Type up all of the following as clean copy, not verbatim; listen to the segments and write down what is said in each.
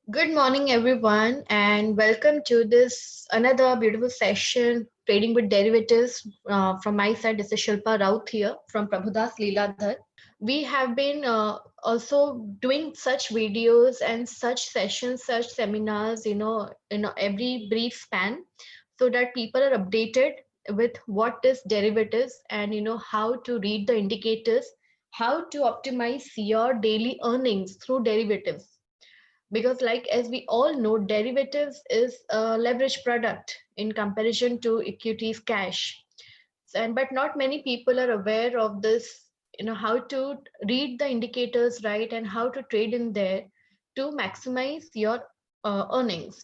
Good morning, everyone, and welcome to this another beautiful session, Trading with Derivatives. From my side, this is Shilpa Raut here from Prabhudas Leeladhar. We have been also doing such videos and such sessions, such seminars, every brief span, so that people are updated with what is derivatives and how to read the indicators, how to optimize your daily earnings through derivatives because like as we all know derivatives is a leverage product in comparison to equities cash and but not many people are aware of this how to read the indicators right and how to trade in there to maximize your earnings.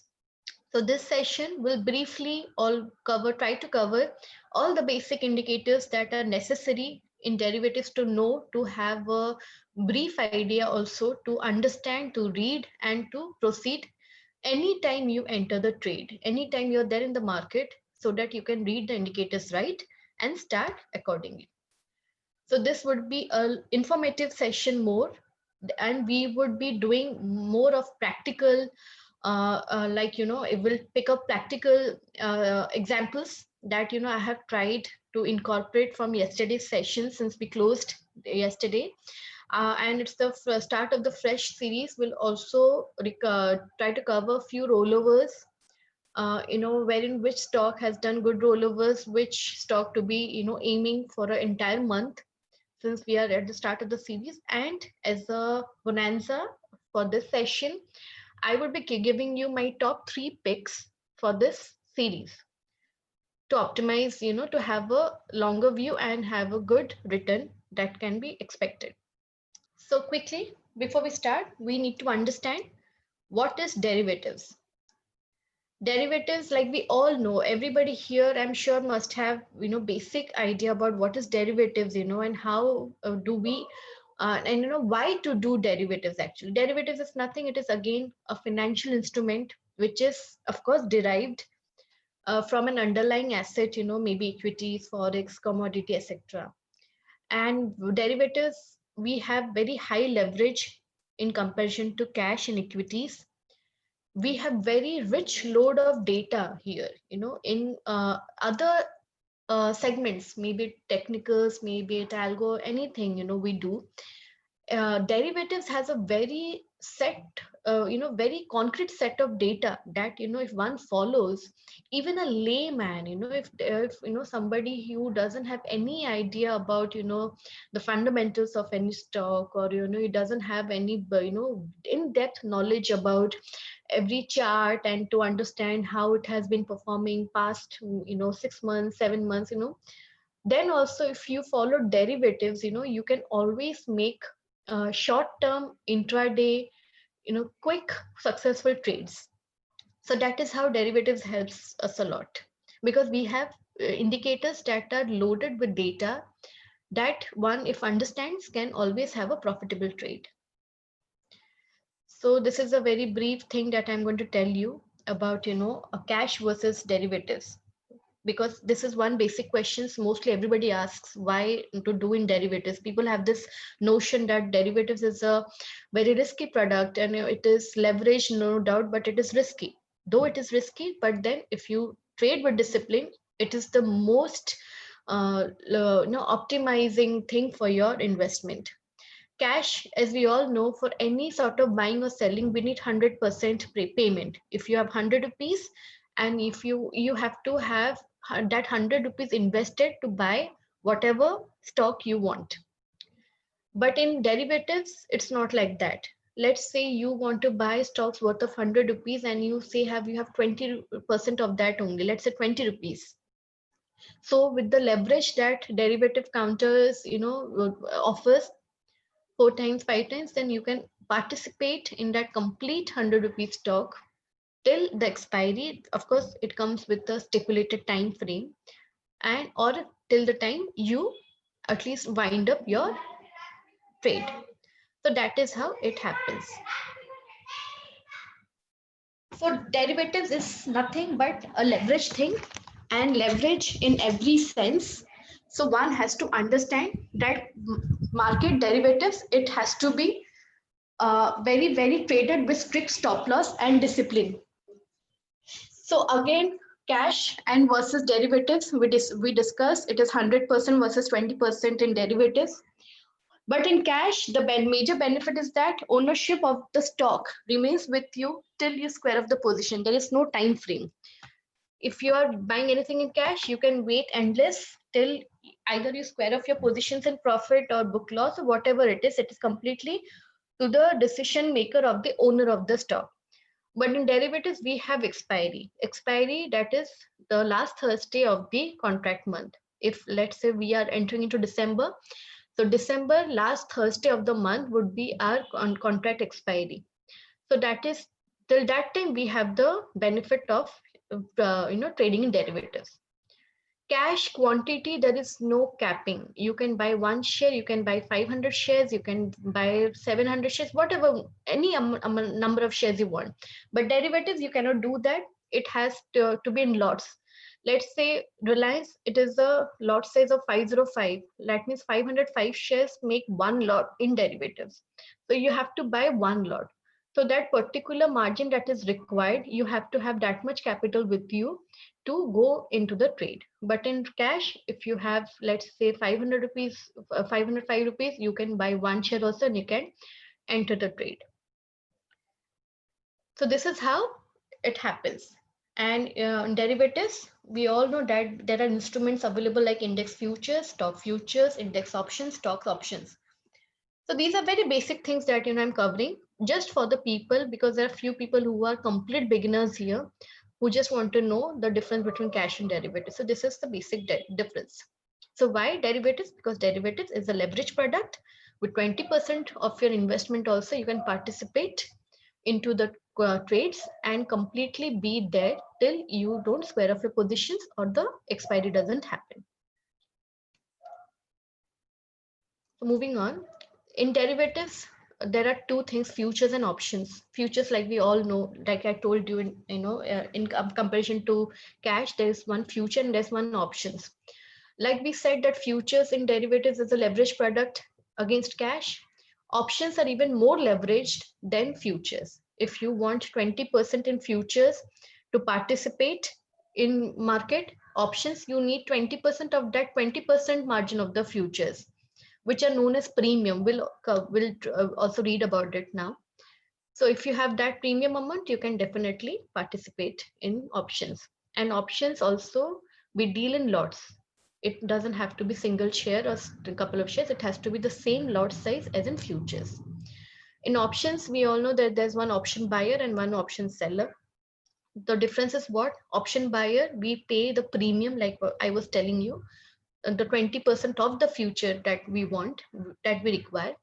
So this session will briefly all try to cover all the basic indicators that are necessary in derivatives to know, to have a brief idea also, to understand, to read, and to proceed anytime you enter the trade, anytime you're there in the market, so that you can read the indicators right and start accordingly. So this would be a informative session more, and we would be doing more of practical it will pick up practical examples that I have tried to incorporate from yesterday's session since we closed yesterday, and it's the start of the fresh series. We'll also try to cover a few rollovers, wherein which stock has done good rollovers, which stock to be aiming for an entire month since we are at the start of the series. And as a bonanza for this session, I would be giving you my top three picks for this series to optimize, to have a longer view and have a good return that can be expected. So quickly, before we start, we need to understand what is derivatives. Derivatives, like we all know, everybody here I'm sure must have basic idea about what is derivatives, and how do we and why to do derivatives. Actually derivatives is nothing, it is again a financial instrument which is of course derived from an underlying asset, maybe equities, forex, commodity, etc. And derivatives, we have very high leverage in comparison to cash and equities. We have very rich load of data here, in other segments, maybe technicals, maybe it algo, anything we do. Derivatives has a very set very concrete set of data that if one follows, even a layman, if somebody who doesn't have any idea about the fundamentals of any stock, or he doesn't have any in-depth knowledge about every chart and to understand how it has been performing past 6 months, 7 months, then also if you follow derivatives, you can always make short term intraday, quick successful trades. So that is how derivatives helps us a lot, because we have indicators that are loaded with data that one if understands can always have a profitable trade. So this is a very brief thing that I'm going to tell you about a cash versus derivatives, because this is one basic questions mostly everybody asks, why to do in derivatives. People have this notion that derivatives is a very risky product, and it is leveraged, no doubt, but it is risky. Though it is risky, but then if you trade with discipline, it is the most optimizing thing for your investment. Cash, as we all know, for any sort of buying or selling, we need 100% payment. If you have 100 rupees, and if you have to have that 100 rupees invested to buy whatever stock you want. But in derivatives, it's not like that. Let's say you want to buy stocks worth of 100 rupees, and you have 20% of that only, let's say 20 rupees. So with the leverage that derivative counters offers, 4 times, 5 times, then you can participate in that complete 100 rupees stock till the expiry. Of course, it comes with a stipulated time frame, and or till the time you at least wind up your trade. So that is how it happens. So derivatives is nothing but a leverage thing, and leverage in every sense. So one has to understand that market derivatives, it has to be very traded with strict stop loss and discipline. So again, cash and versus derivatives, we discussed it is 100% versus 20% in derivatives. But in cash, the major benefit is that ownership of the stock remains with you till you square off the position. There is no time frame. If you are buying anything in cash, you can wait endless till either you square off your positions in profit or book loss or whatever it is. It is completely to the decision maker of the owner of the stock. But in derivatives, we have expiry. Expiry, that is the last Thursday of the contract month. If let's say we are entering into December, so December last Thursday of the month would be our contract expiry. So that is till that time we have the benefit of trading in derivatives. Cash quantity, there is no capping. You can buy one share, you can buy 500 shares, you can buy 700 shares, whatever, any number of shares you want. But derivatives, you cannot do that. It has to be in lots. Let's say Reliance, it is a lot size of 505. That means 505 shares make one lot in derivatives. So you have to buy one lot. So that particular margin that is required, you have to have that much capital with you to go into the trade. But in cash, if you have, let's say 500 rupees, 505 rupees, you can buy one share also and you can enter the trade. So this is how it happens. And in derivatives, we all know that there are instruments available like index futures, stock futures, index options, stock options. So these are very basic things that I'm covering just for the people, because there are few people who are complete beginners here who just want to know the difference between cash and derivatives. So this is the basic difference. So why derivatives? Because derivatives is a leverage product with 20% of your investment also you can participate into the trades and completely be there till you don't square off your positions or the expiry doesn't happen. So moving on, in derivatives, there are two things: futures and options. Futures, like we all know, like I told you, in comparison to cash, there is one future and there's one options. Like we said that futures in derivatives is a leverage product against cash. Options are even more leveraged than futures. If you want 20% in futures to participate in market options, you need 20% of that 20% margin of the futures, which are known as premium. We'll also read about it now. So if you have that premium amount, you can definitely participate in options. And options also, we deal in lots. It doesn't have to be single share or a couple of shares. It has to be the same lot size as in futures. In options, we all know that there's one option buyer and one option seller. The difference is what? Option buyer, we pay the premium, like I was telling you, the 20% of the future that we want, that we require.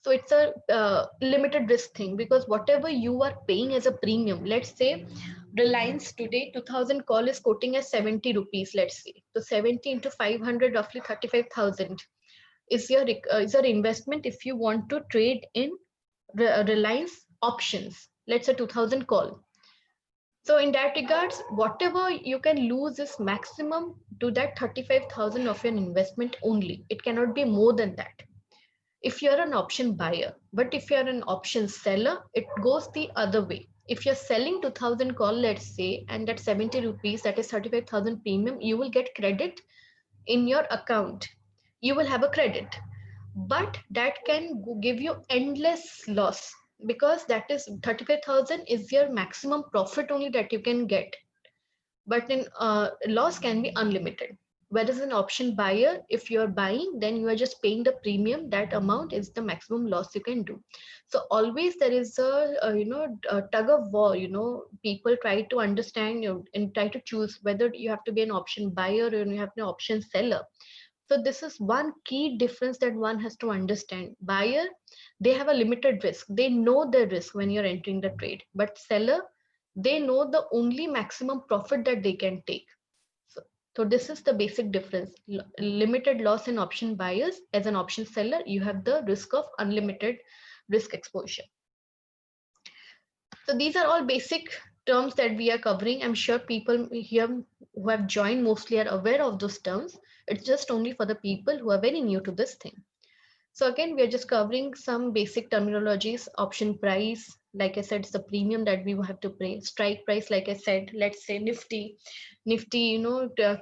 So it's a limited risk thing, because whatever you are paying as a premium, let's say Reliance today 2000 call is quoting as 70 rupees, let's say. So 70 into 500, roughly 35,000 is your investment if you want to trade in Reliance options, let's say 2000 call. So in that regards, whatever you can lose is maximum to that 35,000 of your investment only. It cannot be more than that if you're an option buyer. But if you're an option seller, it goes the other way. If you're selling 2000 call, let's say, and that 70 rupees, that is 35,000 premium, you will get credit in your account. You will have a credit, but that can give you endless loss, because that is 35,000 is your maximum profit only that you can get. But in loss can be unlimited. Whereas an option buyer, if you're buying, then you are just paying the premium. That amount is the maximum loss you can do. So always there is a tug of war. People try to understand and try to choose whether you have to be an option buyer or you have an option seller. So this is one key difference that one has to understand. Buyer, they have a limited risk. They know the risk when you're entering the trade. But seller, they know the only maximum profit that they can take. So this is the basic difference. Limited loss in option buyers. As an option seller, you have the risk of unlimited risk exposure. So these are all basic terms that we are covering. I'm sure people here who have joined mostly are aware of those terms. It's just only for the people who are very new to this thing. So again, we are just covering some basic terminologies. Option price, like I said, it's the premium that we have to pay. Strike price, like I said, let's say Nifty,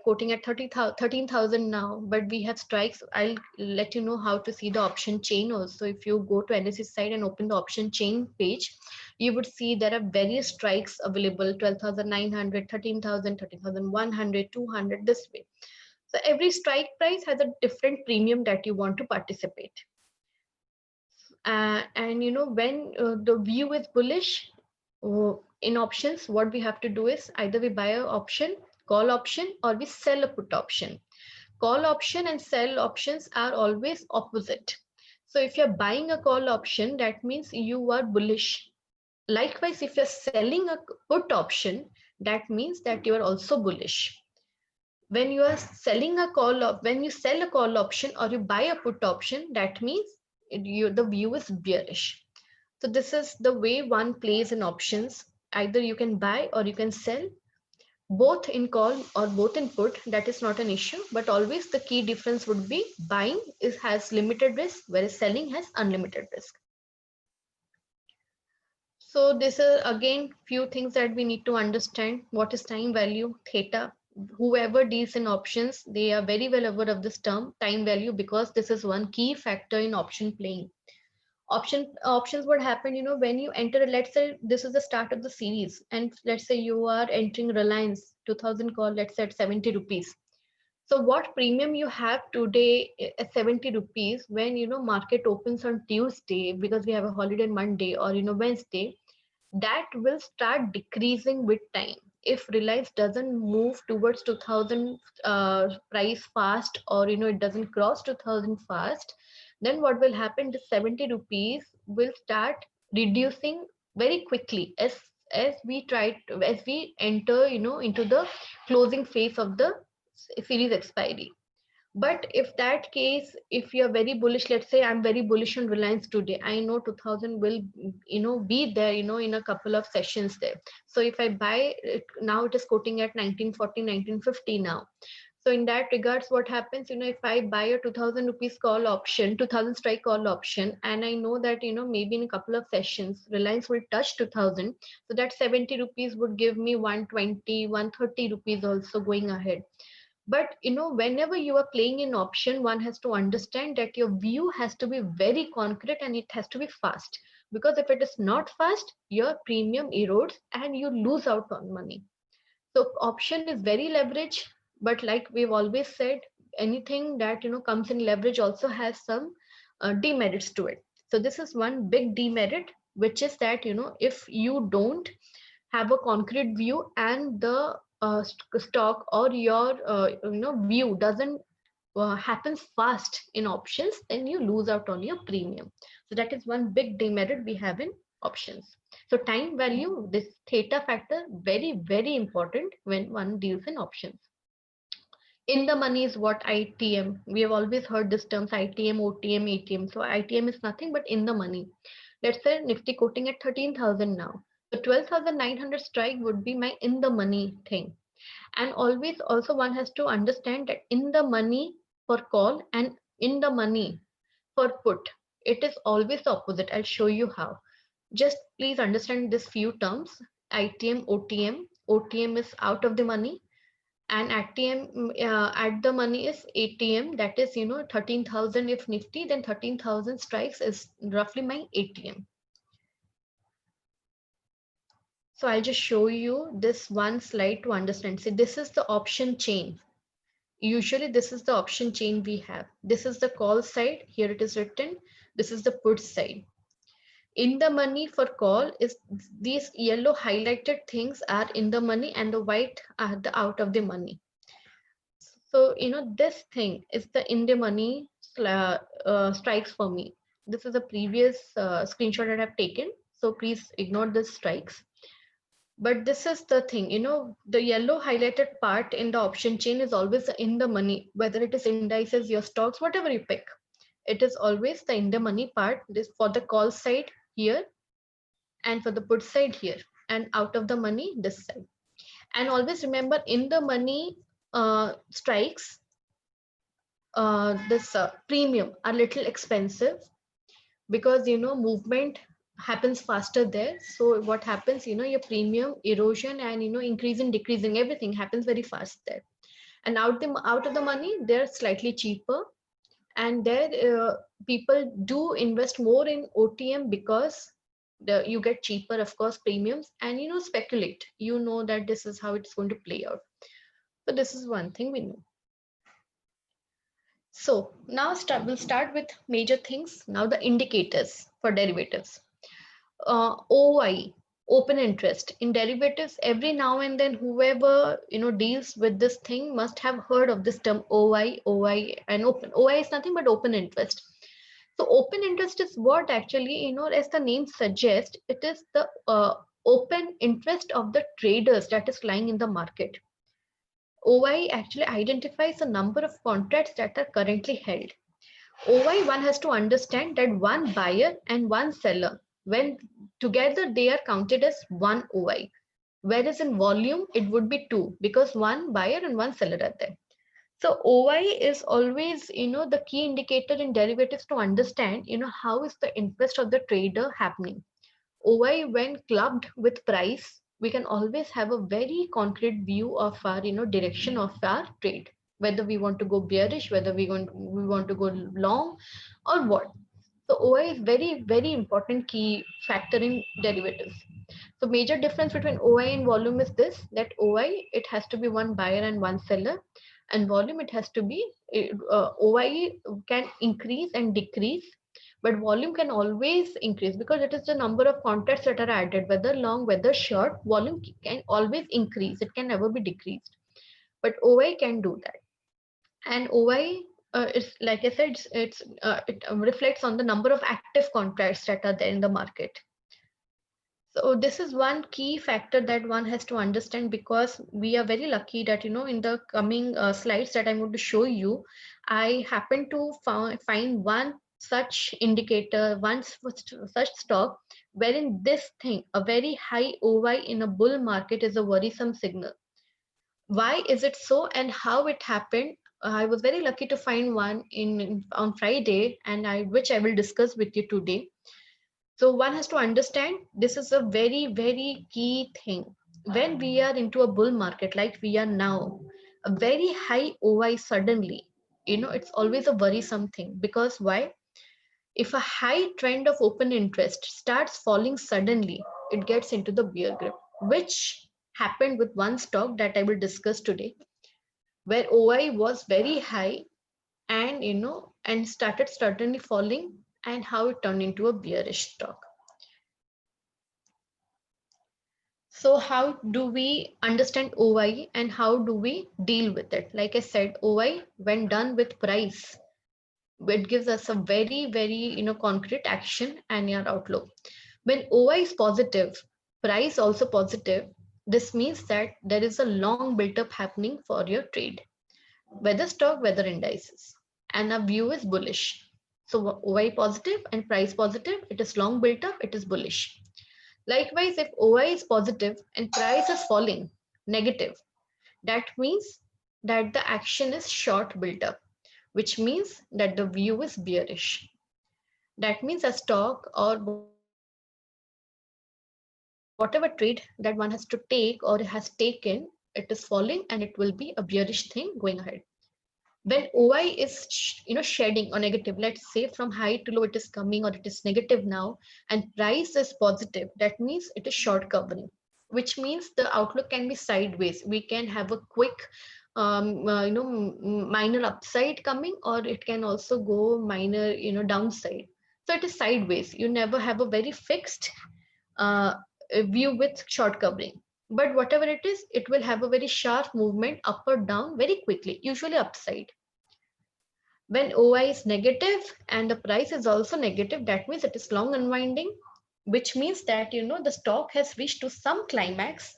quoting at 13,000 now, but we have strikes. I'll let you know how to see the option chain also. If you go to NSE site and open the option chain page, you would see there are various strikes available: 12,900, 13,000, 13,100, 200, this way. So every strike price has a different premium that you want to participate. And when the view is bullish in options, what we have to do is either we buy an option, call option, or we sell a put option. Call option and sell options are always opposite. So if you're buying a call option, that means you are bullish. Likewise, if you're selling a put option, that means that you are also bullish. When you are selling a when you sell a call option or you buy a put option, that means the view is bearish. So this is the way one plays in options. Either you can buy or you can sell, both in call or both in put. That is not an issue, but always the key difference would be buying has limited risk, whereas selling has unlimited risk. So this is again few things that we need to understand. What is time value, theta? Whoever deals in options, they are very well aware of this term, time value, because this is one key factor in option playing. Options would happen, when you enter, let's say this is the start of the series, and let's say you are entering Reliance 2000 call, let's say at 70 rupees. So what premium you have today at 70 rupees, when market opens on Tuesday, because we have a holiday on Monday, or Wednesday, that will start decreasing with time. If Reliance doesn't move towards 2000 price fast, or it doesn't cross 2000 fast, then what will happen, the 70 rupees will start reducing very quickly as we enter into the closing phase of the series expiry. But if that case, if you're very bullish, let's say I'm very bullish on Reliance today, I know 2000 will, be there, in a couple of sessions there. So if I buy it, now it is quoting at 1940, 1950 now. So in that regards, what happens, if I buy a 2000 rupees call option, 2000 strike call option, and I know that, maybe in a couple of sessions, Reliance will touch 2000. So that 70 rupees would give me 120, 130 rupees also going ahead. But whenever you are playing in option, one has to understand that your view has to be very concrete and it has to be fast, because if it is not fast, your premium erodes and you lose out on money. So option is very leverage, but like we've always said, anything that comes in leverage also has some demerits to it. So this is one big demerit, which is that if you don't have a concrete view, and the stock or your view doesn't happens fast in options, then you lose out on your premium. So that is one big demerit we have in options. So time value, this theta factor, very, very important when one deals in options. In the money is what? ITM. We have always heard this terms ITM, OTM, ATM. So ITM is nothing but in the money. Let's say Nifty quoting at 13,000 now. So 12,900 strike would be my in the money thing. And always also one has to understand that in the money for call and in the money for put, it is always the opposite. I'll show you how. Just please understand this few terms: ITM, OTM. OTM is out of the money, and ATM, at the money is ATM. That is 13,000 if Nifty, then 13,000 strikes is roughly my ATM. So I'll just show you this one slide to understand. See, this is the option chain. Usually this is the option chain we have. This is the call side. Here it is written. This is the put side. In the money for call is these yellow highlighted things are in the money, and the white are the out of the money. So, this thing is the in the money strikes for me. This is a previous screenshot that I've taken. So please ignore the strikes. But this is the thing, the yellow highlighted part in the option chain is always in the money, whether it is indices, your stocks, whatever you pick. It is always the in the money part, this for the call side here, and for the put side here, and out of the money this side. And always remember, in the money strikes this premium are little expensive, because movement happens faster there. So what happens, your premium erosion and increasing decreasing, everything happens very fast there. And out of the money, they're slightly cheaper. And there people do invest more in OTM, because you get cheaper, of course, premiums, and speculate, that this is how it's going to play out. So this is one thing we know. So now we'll start with major things. Now the indicators for derivatives. OI, open interest in derivatives. Every now and then, whoever deals with this thing must have heard of this term OI, and open. OI is nothing but open interest. So open interest is what actually, as the name suggests, it is the open interest of the traders that is lying in the market. OI actually identifies the number of contracts that are currently held. OI, one has to understand that one buyer and one seller, when together they are counted as one OI. Whereas in volume, it would be two, because one buyer and one seller are there. So OI is always, the key indicator in derivatives to understand, how is the interest of the trader happening. OI, when clubbed with price, we can always have a very concrete view of our, direction of our trade, whether we want to go bearish, whether we want to go long, or what. So OI is very, very important key factor in derivatives. So major difference between OI and volume is this, that OI, it has to be one buyer and one seller, and volume, it has to be, OI can increase and decrease, but volume can always increase, because it is the number of contracts that are added, whether long, whether short, volume can always increase. It can never be decreased, but OI can do that. And OI is, like I said, it reflects on the number of active contracts that are there in the market. So this is one key factor that one has to understand, because we are very lucky that, in the coming slides that I'm going to show you, I happen to find one such indicator, such stock, wherein this thing, a very high OI in a bull market, is a worrisome signal. Why is it so, and how it happened? I was very lucky to find one on Friday, and which I will discuss with you today. So one has to understand, this is a very, very key thing. When we are into a bull market like we are now, a very high OI suddenly, it's always a worrisome thing. Because why? If a high trend of open interest starts falling suddenly, it gets into the bear grip, which happened with one stock that I will discuss today, where OI was very high, and and started suddenly falling, and how it turned into a bearish stock. So how do we understand OI, and how do we deal with it? Like I said, OI, when done with price, it gives us a very, very, concrete action and your outlook. When OI is positive, price also positive, this means that there is a long built up happening for your trade, whether stock, whether indices, and our view is bullish. So OI positive and price positive, it is long built up, it is bullish. Likewise, if OI is positive and price is falling, negative, that means that the action is short built up, which means that the view is bearish. That means a stock or whatever trade that one has to take or has taken, it is falling, and it will be a bearish thing going ahead. When OI is shedding or negative, let's say from high to low it is coming, or it is negative now, and price is positive, that means it is short covering, which means the outlook can be sideways. We can have a quick minor upside coming, or it can also go minor downside. So it is sideways. You never have a very fixed uh, view with short covering, but whatever it is, it will have a very sharp movement up or down very quickly, usually upside. When OI is negative and the price is also negative, that means it is long unwinding, which means that the stock has reached to some climax,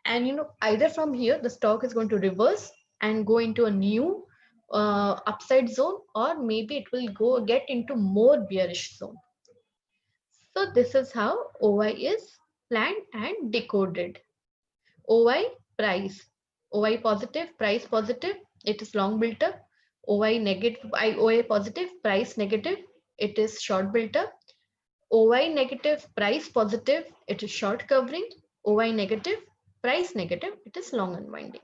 and either from here the stock is going to reverse and go into a new upside zone, or maybe it will get into more bearish zone. So this is how OI is planned and decoded. OI, price. OI positive, price positive, it is long built up. OI negative, OI positive, price negative, it is short built up. OI negative, price positive, it is short covering. OI negative, price negative, it is long unwinding.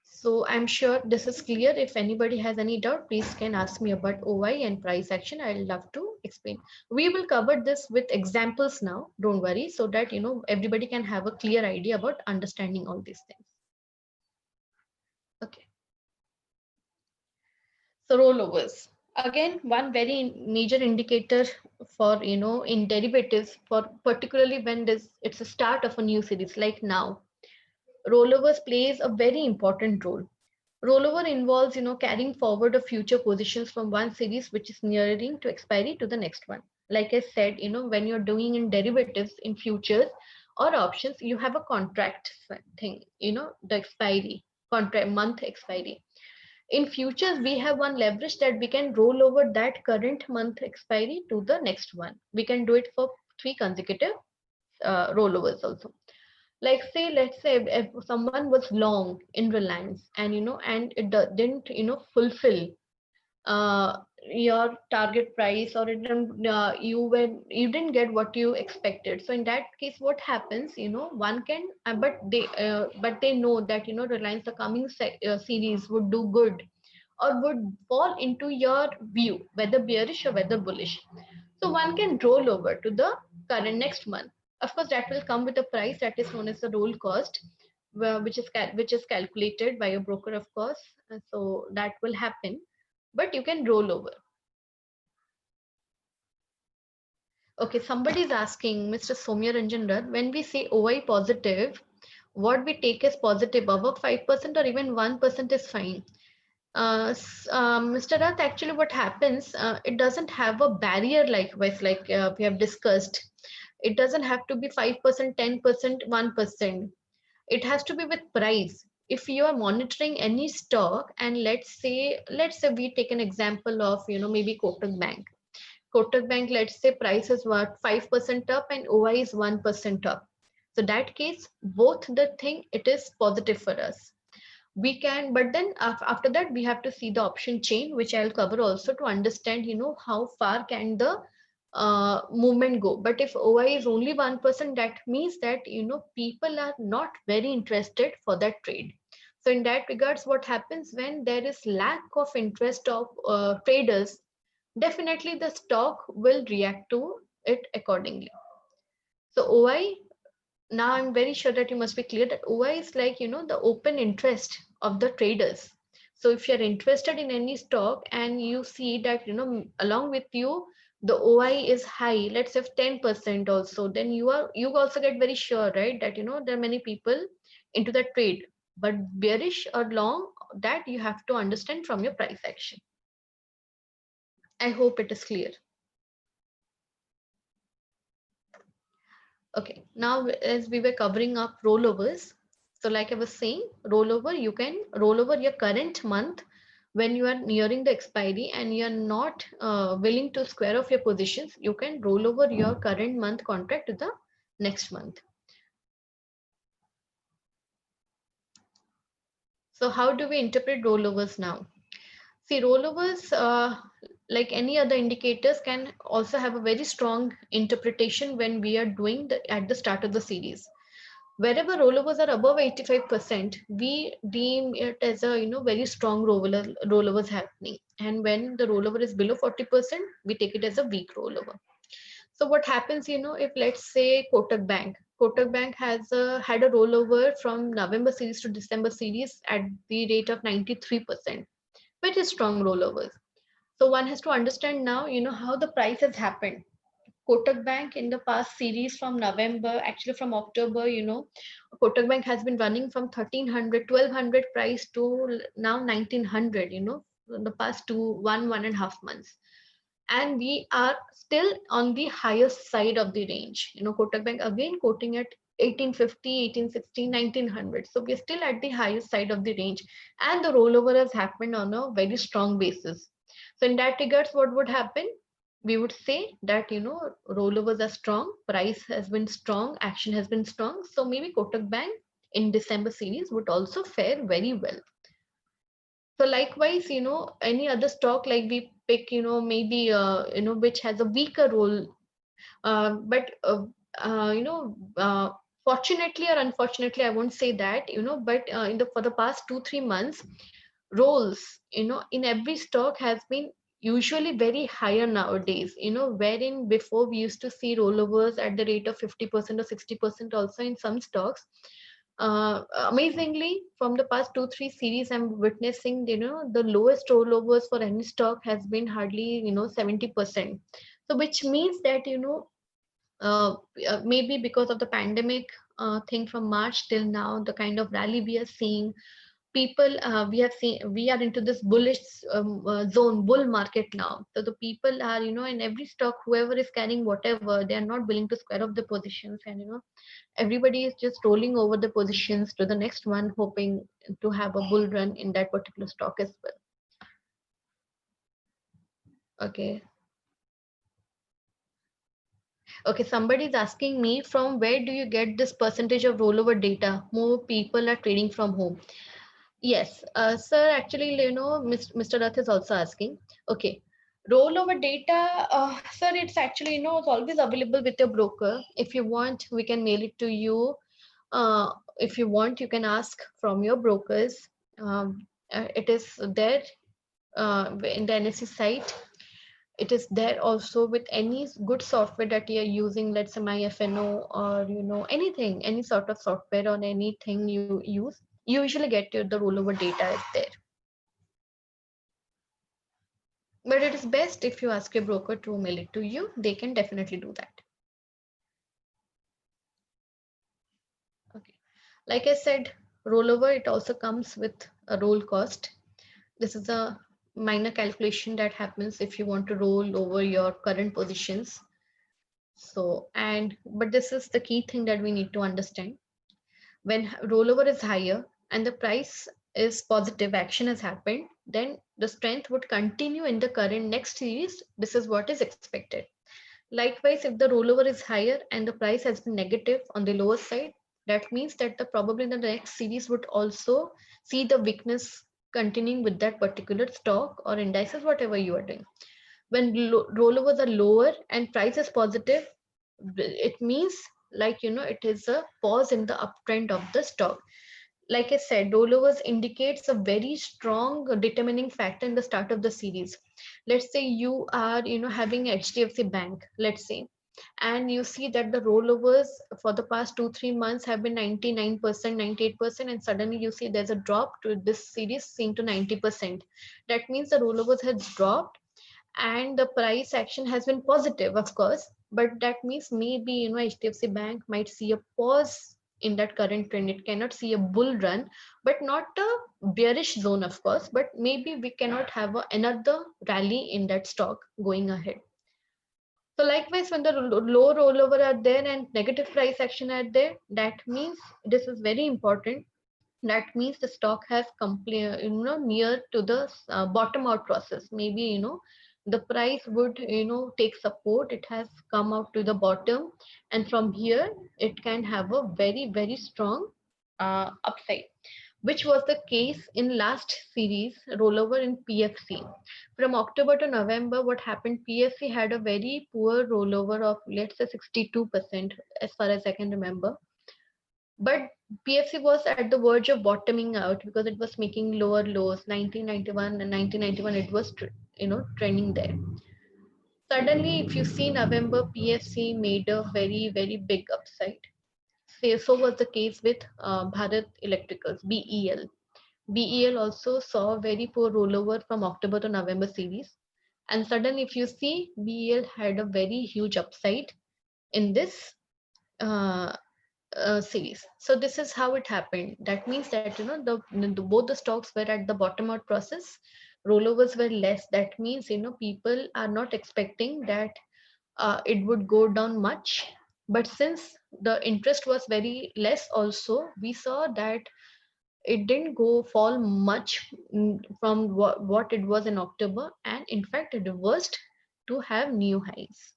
So I'm sure this is clear. If anybody has any doubt, please can ask me about OI and price action. I'll love to explain. We will cover this with examples now, don't worry, so that everybody can have a clear idea about understanding all these things. Okay. So rollovers. Again, one very major indicator for in derivatives, for particularly when it's a start of a new series like now, rollovers plays a very important role. Rollover involves, carrying forward of future positions from one series which is nearing to expiry to the next one. Like I said, when you're doing in derivatives in futures or options, you have a contract thing, the expiry, contract month expiry. In futures, we have one leverage that we can roll over that current month expiry to the next one. We can do it for 3 consecutive rollovers also. Like say, let's say if someone was long in Reliance and and it didn't fulfill your target price, or it didn't, you didn't get what you expected. So in that case, what happens, one can but they know that Reliance the coming series would do good or would fall into your view, whether bearish or whether bullish. So one can roll over to the current next month. Of course, that will come with a price that is known as the roll cost, which is calculated by a broker, of course. So that will happen, but you can roll over. Okay, somebody is asking, Mr. Somya Ranjan, when we say OI positive, what we take as positive, above 5% or even 1% is fine. Mr. Rath, actually what happens, it doesn't have a barrier likewise, like we have discussed. It doesn't have to be 5%, 10%, 1%. It has to be with price. If you are monitoring any stock, and let's say we take an example of, maybe Kotak Bank. Kotak Bank, let's say price is what 5% up and OI is 1% up. So that case, both the thing, it is positive for us. We can, but then after that we have to see the option chain, which I'll cover also, to understand how far can the movement go. But if OI is only 1%, that means that people are not very interested for that trade. So in that regards, what happens when there is lack of interest of traders, definitely the stock will react to it accordingly. So OI, now I'm very sure that you must be clear that OI is like, the open interest of the traders. So if you're interested in any stock and you see that, along with you, the OI is high, let's say 10% also, then you also get very sure, right? That, there are many people into that trade, but bearish or long, that you have to understand from your price action. I hope it is clear. Okay, now as we were covering up rollovers, so like I was saying, rollover, you can roll over your current month when you are nearing the expiry and you are not willing to square off your positions, you can roll over your current month contract to the next month. So how do we interpret rollovers now? See, rollovers, like any other indicators, can also have a very strong interpretation when we are doing at the start of the series. Wherever rollovers are above 85%, we deem it as a very strong rollovers happening. And when the rollover is below 40%, we take it as a weak rollover. So what happens, if let's say Kotak Bank has had a rollover from November series to December series at the rate of 93%, which is strong rollovers. So one has to understand now, how the price has happened. Kotak Bank in the past series from November, actually from October, Kotak Bank has been running from 1300, 1200 price to now 1900, in the past 1.5 months. And we are still on the highest side of the range. Kotak Bank again quoting at 1850, 1860, 1900. So we're still at the highest side of the range. And the rollover has happened on a very strong basis. So in that regards, what would happen? We would say that, rollovers are strong, price has been strong, action has been strong. So maybe Kotak Bank in December series would also fare very well. So likewise, any other stock like we pick, maybe, which has a weaker role, but fortunately or unfortunately, I won't say that, but for the past 2-3 months, roles, in every stock has been usually very higher nowadays, wherein before we used to see rollovers at the rate of 50% or 60% also in some stocks. Amazingly, from the past 2-3 series, I'm witnessing, the lowest rollovers for any stock has been hardly, 70%. So which means that, uh, maybe because of the pandemic thing from March till now, the kind of rally we are seeing, people, we are into this bullish zone, bull market now. So the people are, in every stock, whoever is carrying whatever, they are not willing to square up the positions, and everybody is just rolling over the positions to the next one, hoping to have a bull run in that particular stock as well. Okay. Okay, somebody is asking me, from where do you get this percentage of rollover data? More people are trading from home. Yes, sir, actually, Mr. Rath is also asking. Okay, rollover data, sir, it's actually, it's always available with your broker. If you want, we can mail it to you. If you want, you can ask from your brokers. It is there in the NSE site. It is there also with any good software that you're using, let's say MyFNO, or anything, any sort of software or anything you use, you usually get the rollover data is there. But it is best if you ask your broker to mail it to you. They can definitely do that. Okay, like I said, rollover, it also comes with a roll cost. This is a minor calculation that happens if you want to roll over your current positions. So, but this is the key thing that we need to understand. When rollover is higher and the price is positive, action has happened, then the strength would continue in the current next series. This is what is expected. Likewise, if the rollover is higher and the price has been negative on the lower side, that means that the probably the next series would also see the weakness continuing with that particular stock or indices, whatever you are doing. When rollovers are lower and price is positive, it means, like, it is a pause in the uptrend of the stock. Like I said, rollovers indicates a very strong determining factor in the start of the series. Let's say you are, having HDFC Bank, let's say, and you see that the rollovers for the past 2-3 months have been 99%, 98%, and suddenly you see there's a drop to this series seeing to 90%. That means the rollovers has dropped and the price action has been positive, of course, but that means maybe, HDFC Bank might see a pause in that current trend. It cannot see a bull run, but not a bearish zone, of course, but maybe we cannot have another rally in that stock going ahead. So likewise, when the low rollover are there and negative price action are there, that means, this is very important, that means the stock has near to the bottom out process. Maybe, the price would, take support. It has come out to the bottom, and from here it can have a very, very strong upside, which was the case in last series rollover in PFC. From October to November, what happened, PFC had a very poor rollover of, let's say, 62%, as far as I can remember. But PFC was at the verge of bottoming out because it was making lower lows. 1991 and 1991, it was trending there. Suddenly, if you see November, PFC made a very, very big upside. So was the case with Bharat Electricals, BEL. BEL also saw a very poor rollover from October to November series. And suddenly, if you see, BEL had a very huge upside in this uh, series. So this is how it happened. That means that, both the stocks were at the bottom out process. Rollovers were less. That means, people are not expecting that it would go down much. But since the interest was very less, also we saw that it didn't go fall much from what it was in October, and in fact it reversed to have new highs.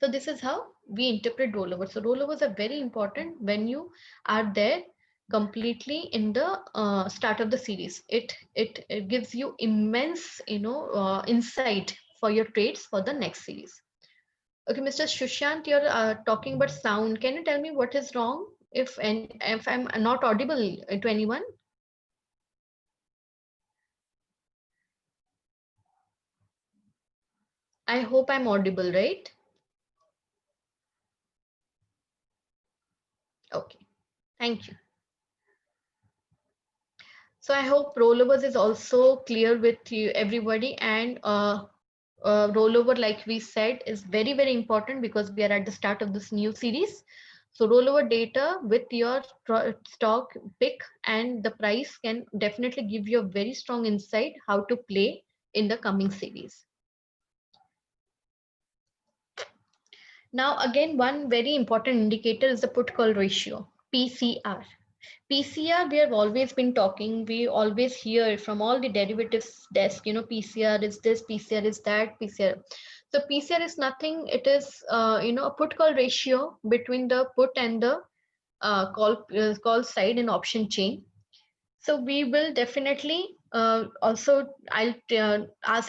So this is how we interpret rollovers. So rollovers are very important when you are there completely in the start of the series. It gives you immense, insight for your trades for the next series. Okay, Mr. Shushant, you're talking about sound. Can you tell me what is wrong if I'm not audible to anyone? I hope I'm audible, right? Okay, thank you. So I hope rollovers is also clear with you, everybody, and rollover, like we said, is very, very important because we are at the start of this new series. So rollover data with your stock pick and the price can definitely give you a very strong insight how to play in the coming series. Now, again, one very important indicator is the put call ratio, PCR. PCR, we have always been talking, we always hear from all the derivatives desk, PCR is this, PCR is that, PCR. So PCR is nothing, it is, a put call ratio between the put and the call side in option chain. So we will definitely also, I'll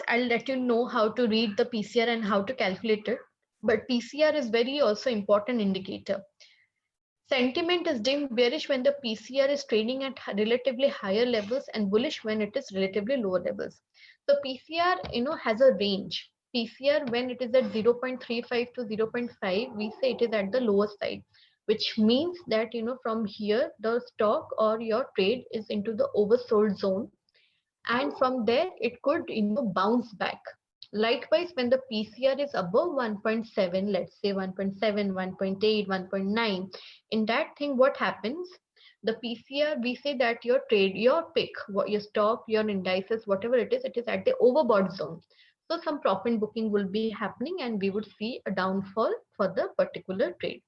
let you know how to read the PCR and how to calculate it. But PCR is very also important indicator. Sentiment is dim bearish when the PCR is trading at relatively higher levels and bullish when it is relatively lower levels. So PCR, has a range. PCR when it is at 0.35 to 0.5, we say it is at the lower side, which means that, from here, the stock or your trade is into the oversold zone, and from there it could bounce back. Likewise, when the PCR is above 1.7, let's say 1.7, 1.8, 1.9, in that thing what happens, the PCR, we say that your trade, your pick, what your stock, your indices, whatever it is at the overbought zone. So some profit booking will be happening and we would see a downfall for the particular trade.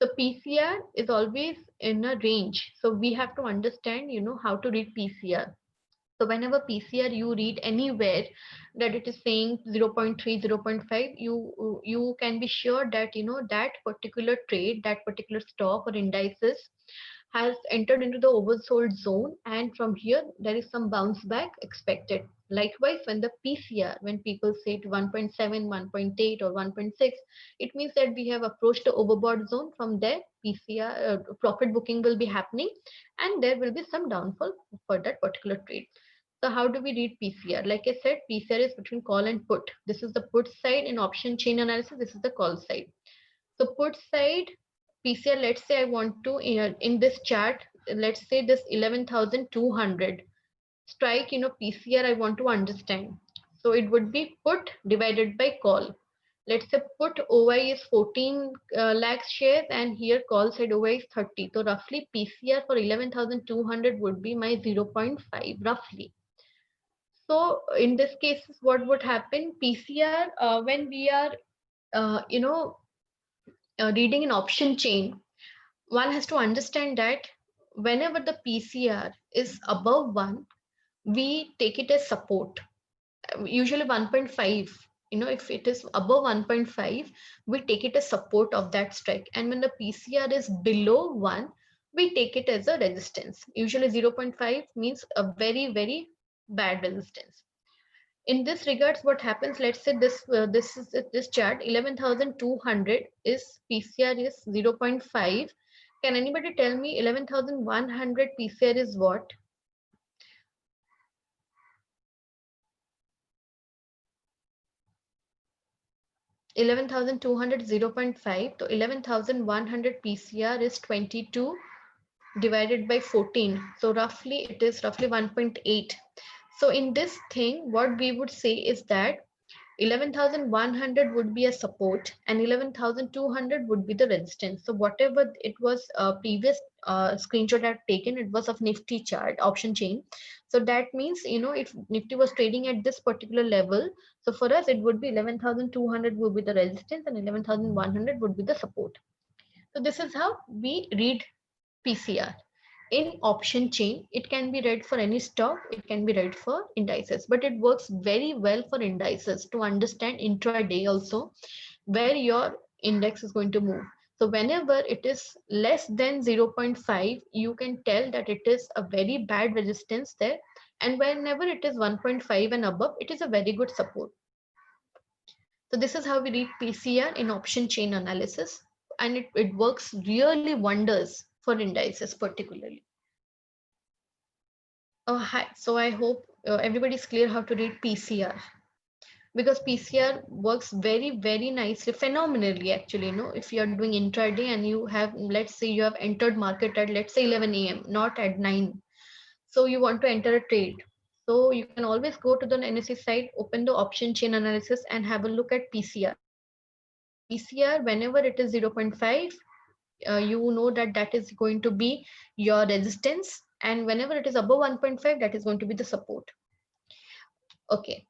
So PCR is always in a range, so we have to understand how to read PCR. So whenever PCR you read anywhere that it is saying 0.3, 0.5, you can be sure that that particular trade, that particular stock or indices has entered into the oversold zone, and from here there is some bounce back expected. Likewise, when the PCR, when people say to 1.7, 1.8 or 1.6, it means that we have approached the overbought zone. From there, PCR profit booking will be happening and there will be some downfall for that particular trade. So how do we read PCR? Like I said, PCR is between call and put. This is the put side in option chain analysis. This is the call side. So put side PCR, let's say I want to, in this chart, let's say this 11,200 strike, PCR I want to understand. So it would be put divided by call. Let's say put OI is 14 lakhs shares and here call side OI is 30. So roughly PCR for 11,200 would be my 0.5 roughly. So in this case, what would happen? PCR, when we are, reading an option chain, one has to understand that whenever the PCR is above 1, we take it as support. Usually 1.5, if it is above 1.5, we take it as support of that strike. And when the PCR is below 1, we take it as a resistance. Usually 0.5 means a very, very bad resistance. In this regards, what happens, let's say this is this chart 11,200 is PCR is 0.5. Can anybody tell me 11,100 PCR is what? 11,200 0.5. So 11,100 PCR is 22 divided by 14. So roughly it is roughly 1.8. So in this thing, what we would say is that 11,100 would be a support and 11,200 would be the resistance. So whatever it was, previous screenshot I've taken, it was of Nifty chart option chain. So that means, if Nifty was trading at this particular level, so for us it would be 11,200 would be the resistance and 11,100 would be the support. So this is how we read PCR. In option chain, it can be read for any stock, it can be read for indices, but it works very well for indices to understand intraday also where your index is going to move. So whenever it is less than 0.5, you can tell that it is a very bad resistance there. And whenever it is 1.5 and above, it is a very good support. So this is how we read PCR in option chain analysis. And it works really wonders for indices particularly. Oh, hi. So I hope everybody's clear how to read PCR, because PCR works very, very nicely, phenomenally actually. If you're doing intraday and you have, let's say you have entered market at, let's say 11 a.m., not at 9. So you want to enter a trade. So you can always go to the NSE site, open the option chain analysis and have a look at PCR. PCR, whenever it is 0.5, you know that that is going to be your resistance, and whenever it is above 1.5, that is going to be the support. Okay,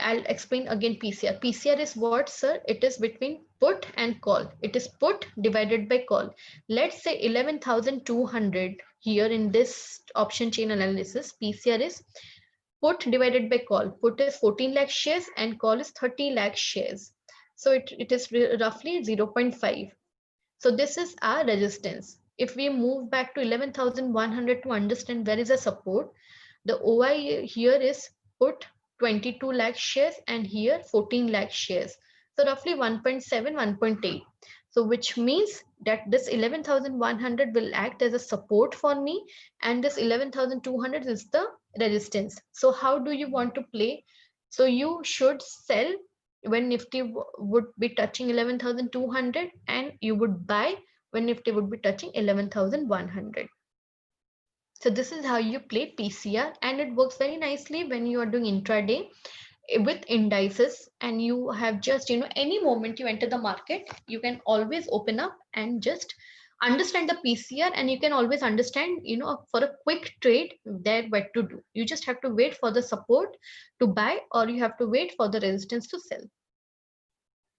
I'll explain again PCR. PCR is what, sir? It is between put and call. It is put divided by call. Let's say 11,200 here in this option chain analysis. PCR is put divided by call. Put is 14 lakh shares and call is 30 lakh shares. So it is roughly 0.5. So this is our resistance. If we move back to 11,100 to understand where is the support, the OI here is put 22 lakh shares and here 14 lakh shares. So roughly 1.7, 1.8. So which means that this 11,100 will act as a support for me, and this 11,200 is the resistance. So how do you want to play? So you should sell when Nifty would be touching 11,200, and you would buy when Nifty would be touching 11,100. So this is how you play PCR, and it works very nicely when you are doing intraday with indices, and you have just, any moment you enter the market, you can always open up and just understand the PCR, and you can always understand, for a quick trade there what to do. You just have to wait for the support to buy, or you have to wait for the resistance to sell.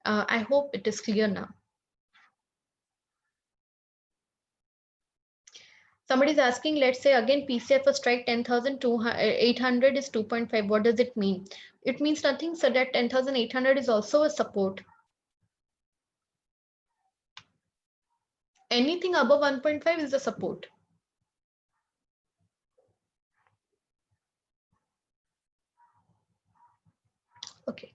I hope it is clear now. Somebody's asking, let's say again PCI for strike 10,800 is 2.5. What does it mean? It means nothing, so that 10,800 is also a support. Anything above 1.5 is a support. Okay.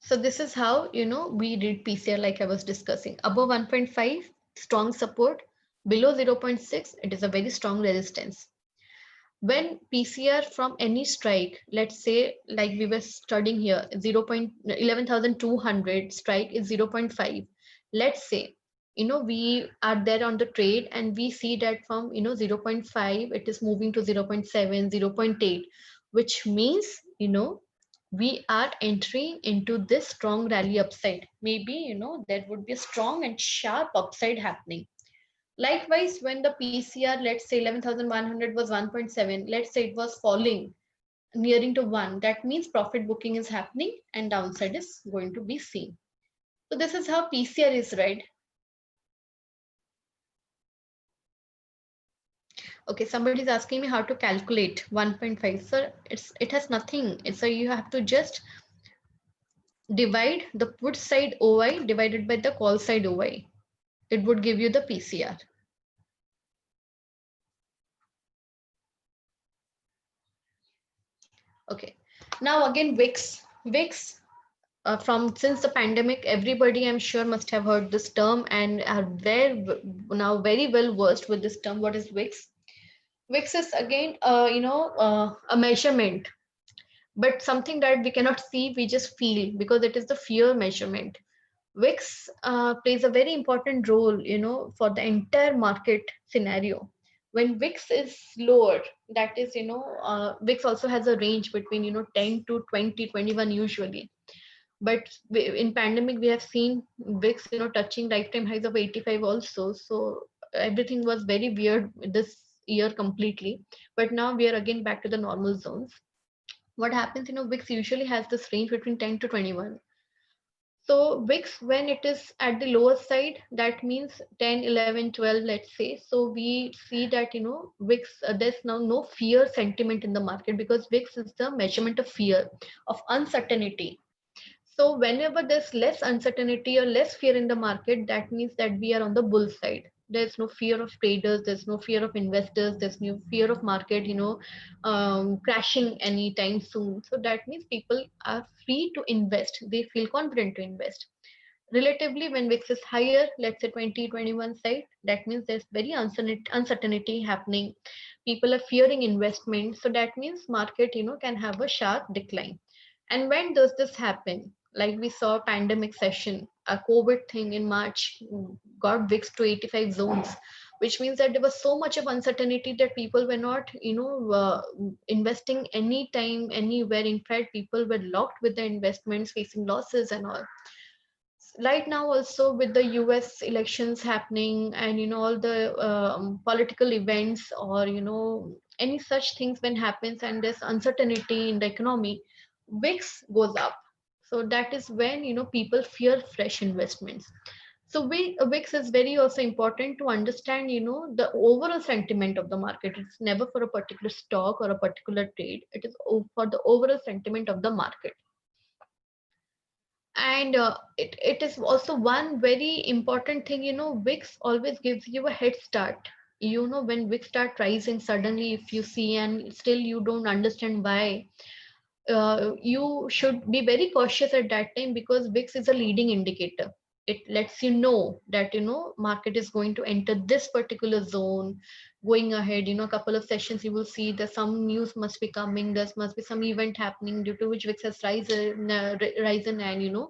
So this is how, we read PCR like I was discussing. Above 1.5, strong support. Below 0.6, it is a very strong resistance. When PCR from any strike, let's say like we were studying here, 11,200 strike is 0.5. Let's say, we are there on the trade and we see that from, 0.5, it is moving to 0.7, 0.8, which means, we are entering into this strong rally upside. Maybe, there would be a strong and sharp upside happening. Likewise, when the PCR, let's say 11,100 was 1.7, let's say it was falling nearing to 1, that means profit booking is happening and downside is going to be seen. So this is how PCR is read. Okay, somebody is asking me how to calculate 1.5. Sir, it has nothing. So you have to just divide the put side OI divided by the call side OI. It would give you the PCR. Okay, now again VIX. VIX, from since the pandemic, everybody I'm sure must have heard this term and are now very well versed with this term. What is VIX? VIX is again, a measurement, but something that we cannot see, we just feel, because it is the fear measurement. VIX plays a very important role, for the entire market scenario. When VIX is lower, that is, VIX also has a range between, 10 to 20, 21 usually. But in pandemic, we have seen VIX, touching lifetime highs of 85 also. So everything was very weird this year completely. But now we are again back to the normal zones. What happens, VIX usually has this range between 10 to 21. So VIX, when it is at the lower side, that means 10, 11, 12, let's say. So we see that, VIX, there's now no fear sentiment in the market, because VIX is the measurement of fear, of uncertainty. So whenever there's less uncertainty or less fear in the market, that means that we are on the bull side. There's no fear of traders, there's no fear of investors, there's no fear of market, crashing anytime soon. So that means people are free to invest. They feel confident to invest. Relatively, when VIX is higher, let's say 2021 side, that means there's very uncertainty happening. People are fearing investment. So that means market, can have a sharp decline. And when does this happen? Like we saw pandemic session, a COVID thing in March got VIX to 85 zones, which means that there was so much of uncertainty that people were not, investing anytime, anywhere. In fact, people were locked with their investments, facing losses and all. Right now also with the US elections happening, and all the political events, or any such things when happens, and there's uncertainty in the economy, VIX goes up. So that is when people fear fresh investments. So VIX is very also important to understand the overall sentiment of the market. It's never for a particular stock or a particular trade. It is for the overall sentiment of the market. And it is also one very important thing, VIX always gives you a head start. When VIX start rising suddenly, if you see and still you don't understand why, you should be very cautious at that time, because VIX is a leading indicator. It lets you know that market is going to enter this particular zone. Going ahead, a couple of sessions, you will see that some news must be coming. There must be some event happening due to which VIX has risen, and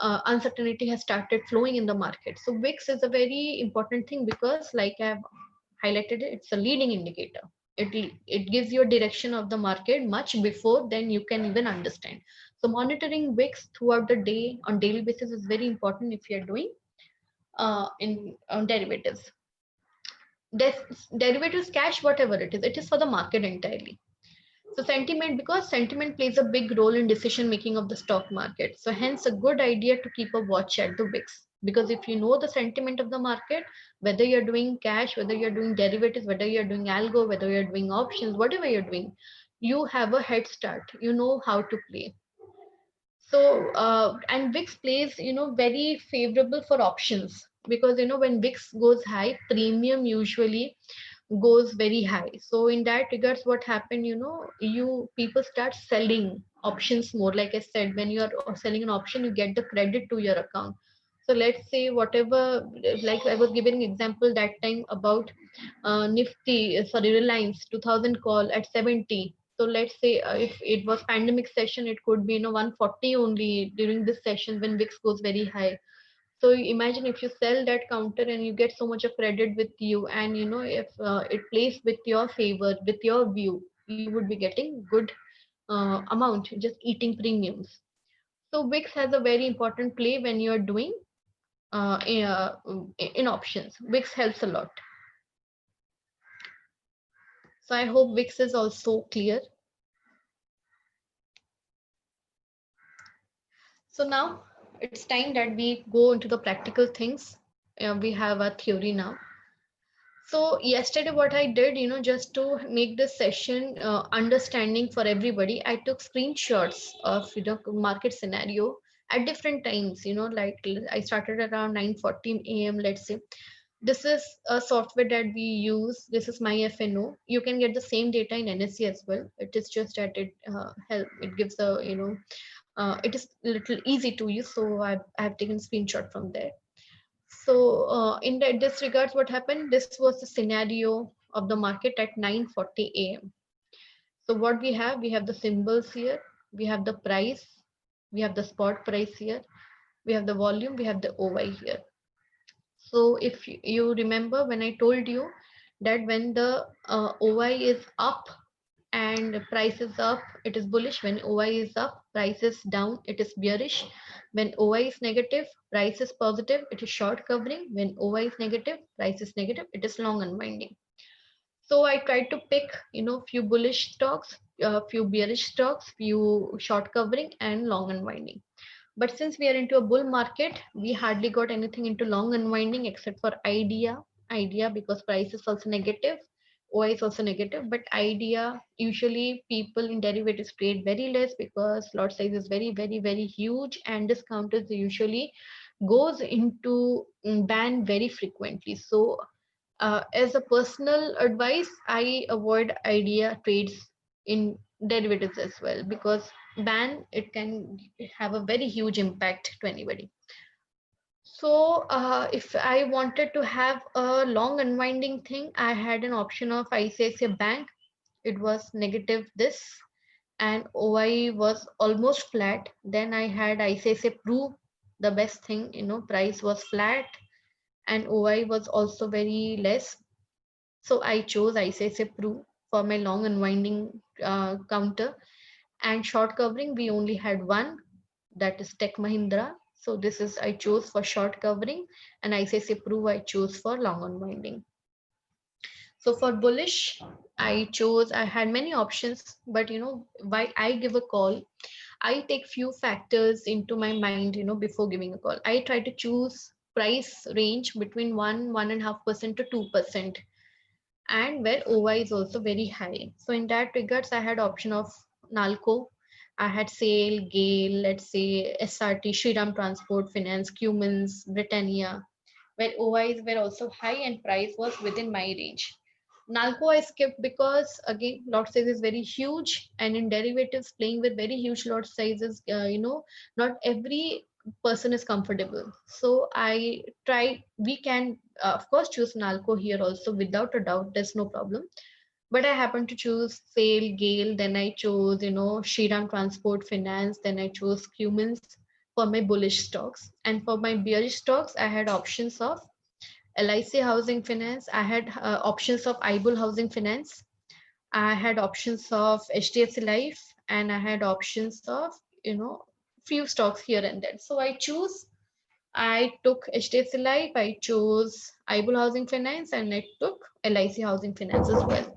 uncertainty has started flowing in the market. So VIX is a very important thing, because like I've highlighted it, it's a leading indicator. It gives you a direction of the market much before then you can even understand. So monitoring VIX throughout the day on daily basis is very important if you're doing in on derivatives. Derivatives, cash, whatever it is for the market entirely. So sentiment, because sentiment plays a big role in decision making of the stock market. So hence a good idea to keep a watch at the VIX. Because if you know the sentiment of the market, whether you're doing cash, whether you're doing derivatives, whether you're doing algo, whether you're doing options, whatever you're doing, you have a head start. You know how to play. So and VIX plays, very favorable for options, because when VIX goes high, premium usually goes very high. So in that regards, what happened, you people start selling options more. Like I said, when you are selling an option, you get the credit to your account. So let's say whatever, like I was giving an example that time about Nifty, sorry, Reliance 2000 call at 70. So let's say if it was pandemic session, it could be 140 only during this session when VIX goes very high. So imagine if you sell that counter and you get so much of credit with you, and if it plays with your favor, with your view, you would be getting good amount, just eating premiums. So VIX has a very important play when you are doing in options. VIX helps a lot. So I hope VIX is also clear. So now it's time that we go into the practical things. We have a theory now. So yesterday what I did, just to make this session understanding for everybody, I took screenshots of market scenario at different times. Like I started around 9:14 a.m. Let's say. This is a software that we use. This is MyFNO. You can get the same data in NSE as well. It is just that it gives a it is little easy to use. So I've taken screenshot from there. So in this regards, what happened? This was the scenario of the market at 9:40 a.m. So what we have the symbols here, we have the price, we have the spot price here, we have the volume, we have the OI here. So if you remember when I told you that when the OI is up and price is up, it is bullish. When OI is up, price is down, it is bearish. When OI is negative, price is positive, it is short covering. When OI is negative, price is negative, it is long unwinding. So I tried to pick, few bullish stocks, few bearish stocks, few short covering, and long unwinding. But since we are into a bull market, we hardly got anything into long unwinding except for idea because price is also negative. OI is also negative, but idea, usually people in derivatives trade very less because lot size is very, very, very huge, and discounters usually goes into ban very frequently. So as a personal advice, I avoid idea trades in derivatives as well, because ban, it can have a very huge impact to anybody. So if I wanted to have a long unwinding thing, I had an option of ICICI Bank. It was negative this, and OI was almost flat. Then I had ICICI Pru, the best thing, price was flat and OI was also very less. So I chose ICICI Pru for my long unwinding counter. And short covering, we only had one, that is Tech Mahindra. So this is I chose for short covering, and ICICI Pru I chose for long unwinding. So for bullish, I had many options, but while I give a call, I take few factors into my mind, before giving a call. I try to choose price range between 1.5% to 2%, and where OI is also very high. So in that regards, I had option of Nalco, I had SAIL, GAIL, let's say SRT, Shriram Transport Finance, Cummins, Britannia, where OIs were also high and price was within my range. Nalco I skipped because again lot size is very huge, and in derivatives playing with very huge lot sizes, not every person is comfortable. So I try, we can of course choose Nalco here also without a doubt, there's no problem. But I happened to choose SAIL, GAIL, then I chose, Shriram Transport Finance, then I chose Cummins for my bullish stocks. And for my bearish stocks, I had options of LIC Housing Finance, I had options of IBUL Housing Finance, I had options of HDFC Life, and I had options of, few stocks here and there. So I took HDFC Life, I chose IBUL Housing Finance, and I took LIC Housing Finance as well.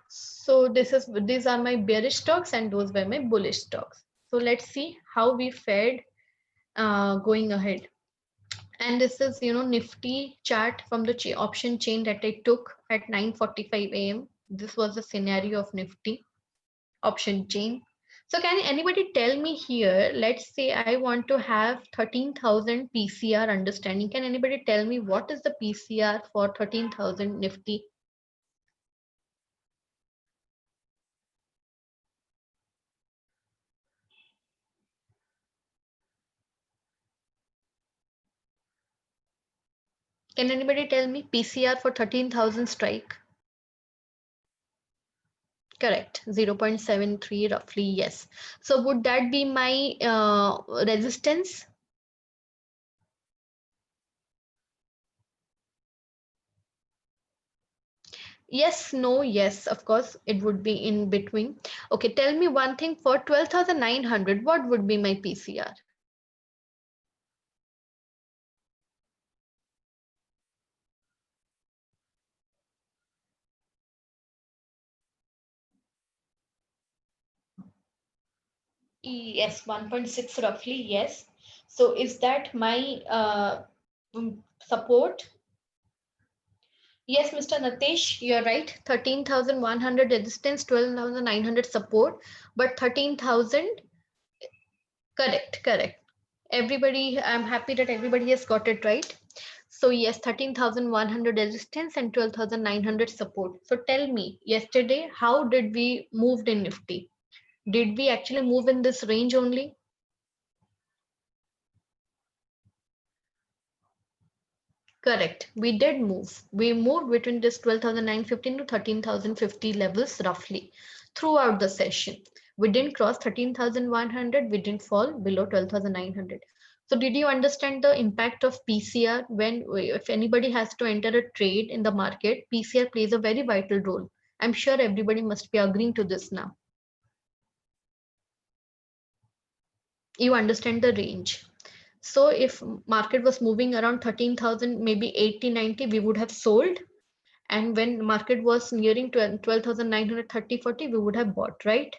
So these are my bearish stocks, and those were my bullish stocks. So let's see how we fared going ahead. And this is, Nifty chart from the option chain that I took at 9:45 a.m. This was the scenario of Nifty option chain. So can anybody tell me here, let's say I want to have 13,000 PCR understanding. Can anybody tell me what is the PCR for 13,000 Nifty? Can anybody tell me PCR for 13,000 strike? Correct, 0.73 roughly, yes. So would that be my resistance? Yes, no, yes, of course, it would be in between. Okay, tell me one thing, for 12,900, what would be my PCR? Yes, 1.6 roughly, yes. So is that my support? Yes, Mr. Natesh, you're right. 13,100 resistance, 12,900 support, but 13,000, correct, correct. Everybody, I'm happy that everybody has got it right. So yes, 13,100 resistance and 12,900 support. So tell me, yesterday, how did we moved in Nifty? Did we actually move in this range only? Correct. We did move. We moved between this 12,915 to 13,050 levels roughly throughout the session. We didn't cross 13,100. We didn't fall below 12,900. So did you understand the impact of PCR when, if anybody has to enter a trade in the market, PCR plays a very vital role. I'm sure everybody must be agreeing to this now. You understand the range. So if market was moving around 13,000, maybe 80, 90, we would have sold. And when market was nearing 12,930, 40, we would have bought, right?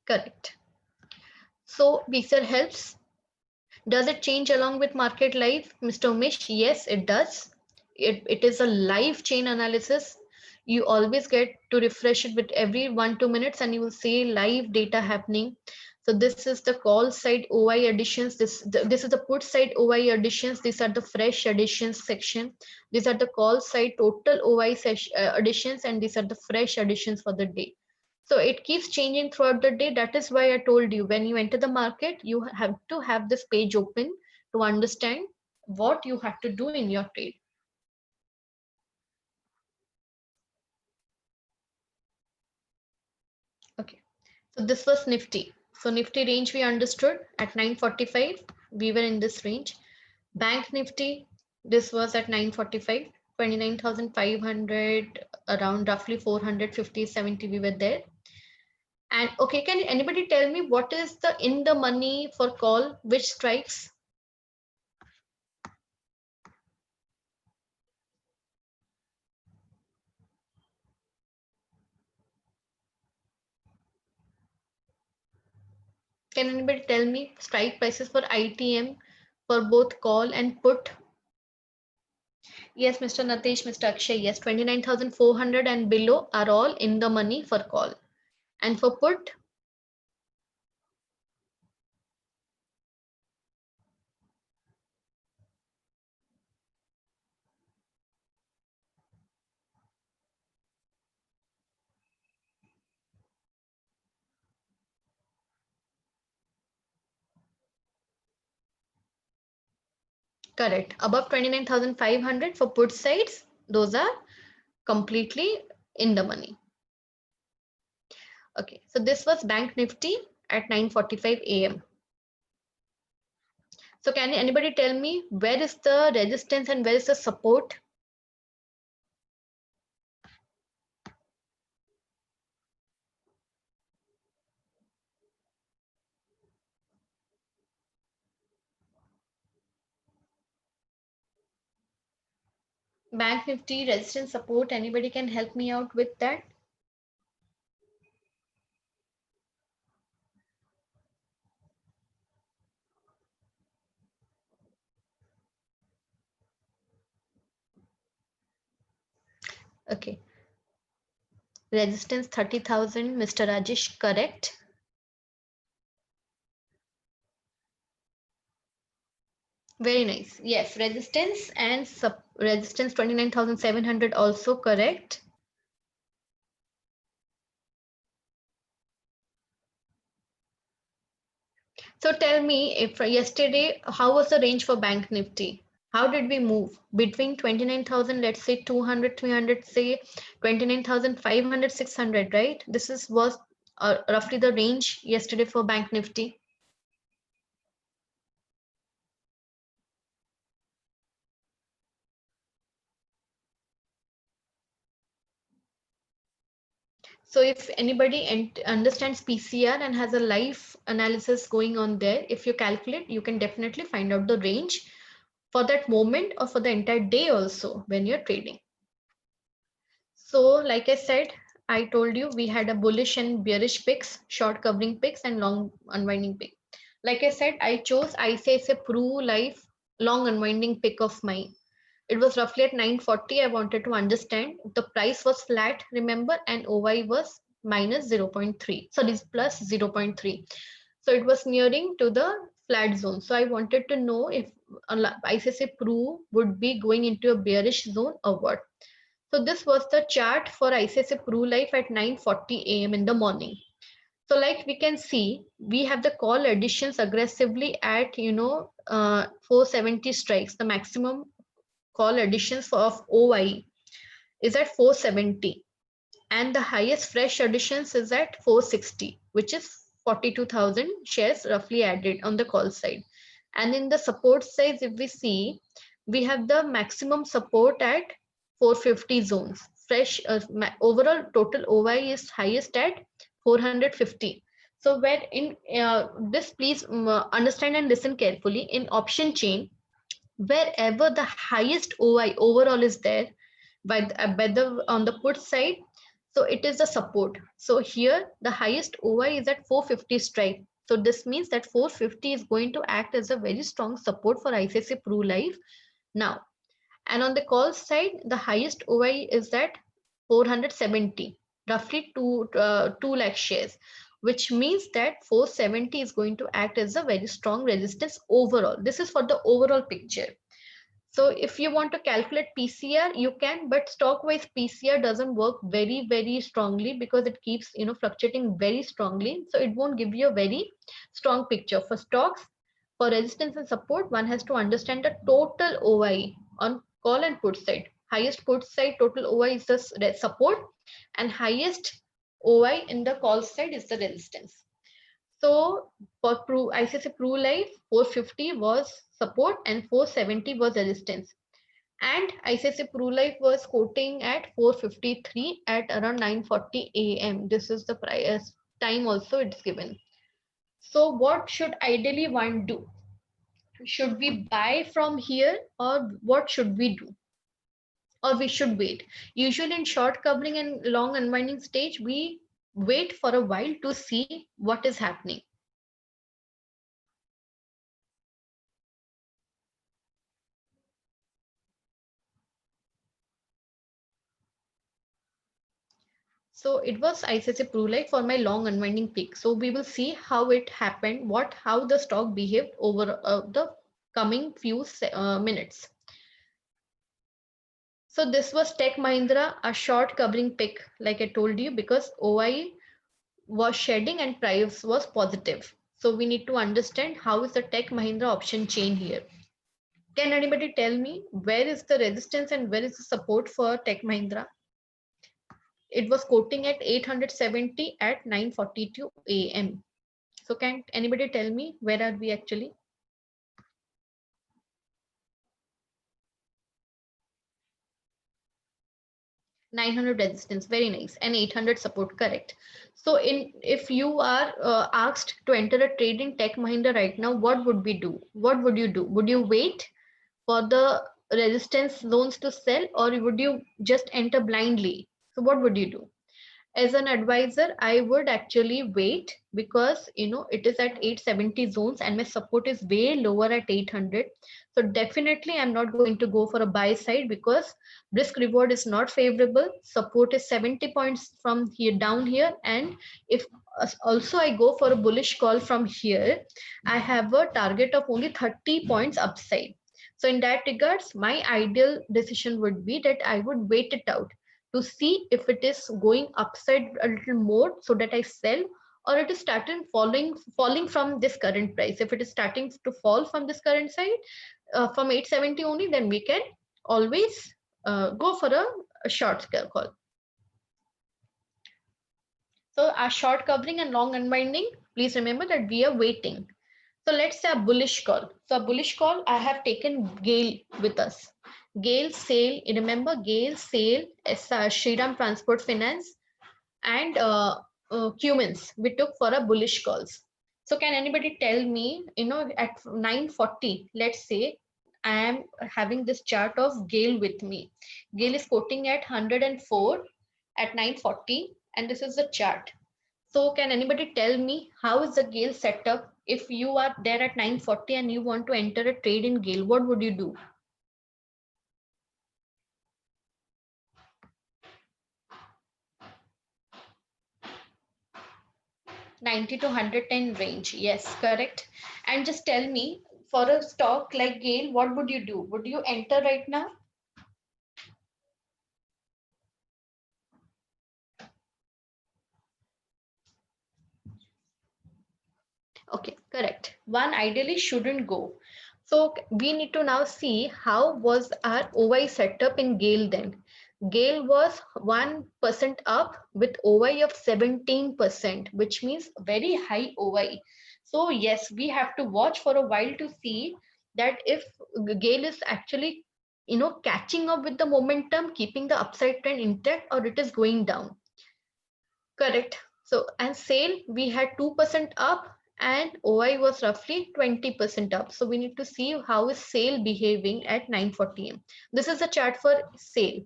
Correct. So PCR helps. Does it change along with market live, Mr. Umesh? Yes, it does. It is a live chain analysis. You always get to refresh it with every 1-2 minutes and you will see live data happening. So this is the call side OI additions. This is the put side OI additions. These are the fresh additions section. These are the call side total OI additions, and these are the fresh additions for the day. So it keeps changing throughout the day. That is why I told you, when you enter the market, you have to have this page open to understand what you have to do in your trade. Okay, so this was Nifty. So Nifty range we understood at 945. We were in this range. Bank Nifty, this was at 945, 29,500, around roughly 450, 70, we were there. And okay, can anybody tell me what is the in the money for call, which strikes? Can anybody tell me strike prices for ITM for both call and put? Yes, Mr. Natish, Mr. Akshay, yes, 29,400 and below are all in the money for call. And for put? Correct. Above 29,500 for put sides, those are completely in the money. Okay, so this was Bank Nifty at 9:45 a.m. So can anybody tell me where is the resistance and where is the support? Bank Nifty resistance support, anybody can help me out with that? Okay, resistance 30,000, Mr. Rajesh, correct. Very nice. Yes, resistance and resistance 29,700 also correct. So tell me, if yesterday, how was the range for Bank Nifty? How did we move between 29,000, let's say 200, 300, say 29,500, 600, right? This was roughly the range yesterday for Bank Nifty. So if anybody understands PCR and has a live analysis going on there, if you calculate, you can definitely find out the range for that moment or for the entire day also when you're trading. So like I said, I told you we had a bullish and bearish picks, short covering picks and long unwinding pick. Like I said, I chose ICICI Pru Life long unwinding pick of mine. It was roughly at 940. I wanted to understand the price was flat, remember, and OY was minus 0.3. So this plus 0.3. So it was nearing to the flat zone. So I wanted to know if ICICI Pru would be going into a bearish zone or what. So this was the chart for ICICI Pru Life at 9:40 a.m. in the morning. So like we can see, we have the call additions aggressively at 470 strikes. The maximum call additions of OI is at 470, and the highest fresh additions is at 460, which is 42,000 shares roughly added on the call side. And in the support side, if we see, we have the maximum support at 450 zones. Fresh overall total OI is highest at 450. So where in this, please understand and listen carefully. In option chain, wherever the highest OI overall is there, by the on the put side, so it is the support. So here the highest OI is at 450 strike. So this means that 450 is going to act as a very strong support for ICICI Pru Life now. And on the call side, the highest OI is at 470, roughly 2 lakh shares, which means that 470 is going to act as a very strong resistance overall. This is for the overall picture. So if you want to calculate PCR, you can, but stock wise PCR doesn't work very strongly because it keeps fluctuating very strongly. So it won't give you a very strong picture. For stocks, for resistance and support, one has to understand the total OI on call and put side. Highest put side total OI is the support, and highest OI in the call side is the resistance. So for ICICI Pru Life, 450 was support and 470 was resistance. And ICICI Pru Life was quoting at 453 at around 9:40 a.m. This is the price time also it's given. So what should ideally one do? Should we buy from here, or what should we do? Or we should wait? Usually in short covering and long unwinding stage, we wait for a while to see what is happening. So it was ICICI Pru Life for my long unwinding peak. So we will see how it happened, how the stock behaved over the coming few minutes. So this was Tech Mahindra, a short covering pick, like I told you, because OI was shedding and price was positive. So we need to understand how is the Tech Mahindra option chain here. Can anybody tell me where is the resistance and where is the support for Tech Mahindra? It was quoting at 870 at 9:42 a.m. So can anybody tell me where are we actually? 900 resistance, very nice, and 800 support, correct. So if you are asked to enter a trade in Tech Mahindra right now, what would we do? What would you do? Would you wait for the resistance zones to sell, or would you just enter blindly? So what would you do? As an advisor, I would actually wait, because it is at 870 zones and my support is way lower at 800. So definitely I'm not going to go for a buy side, because risk reward is not favorable. Support is 70 points from here down here, and if also I go for a bullish call from here, I have a target of only 30 points upside. So in that regards, my ideal decision would be that I would wait it out to see if it is going upside a little more so that I sell, or it is starting falling from this current price. If it is starting to fall from this current side, from 870 only, then we can always go for a short call. So our short covering and long unwinding, please remember that we are waiting. So let's say a bullish call. So a bullish call, I have taken GAIL with us. GAIL, SAIL, remember GAIL, SAIL, Shriram Transport Finance, and Cummins we took for a bullish calls. So can anybody tell me, at 9:40, let's say I am having this chart of GAIL with me. GAIL is quoting at 104 at 9:40, and this is the chart. So can anybody tell me how is the GAIL set up? If you are there at 9:40 and you want to enter a trade in GAIL, what would you do? 90 to 110 range. Yes, correct. And just tell me, for a stock like GAIL, what would you do? Would you enter right now? Okay, correct. One ideally shouldn't go. So we need to now see how was our OI setup in GAIL then. GAIL was 1% up with OI of 17%, which means very high OI. So yes, we have to watch for a while to see that if GAIL is actually catching up with the momentum, keeping the upside trend intact, or it is going down. Correct. So, and SAIL, we had 2% up and OI was roughly 20% up. So we need to see how is SAIL behaving at 9:40 am. This is a chart for SAIL.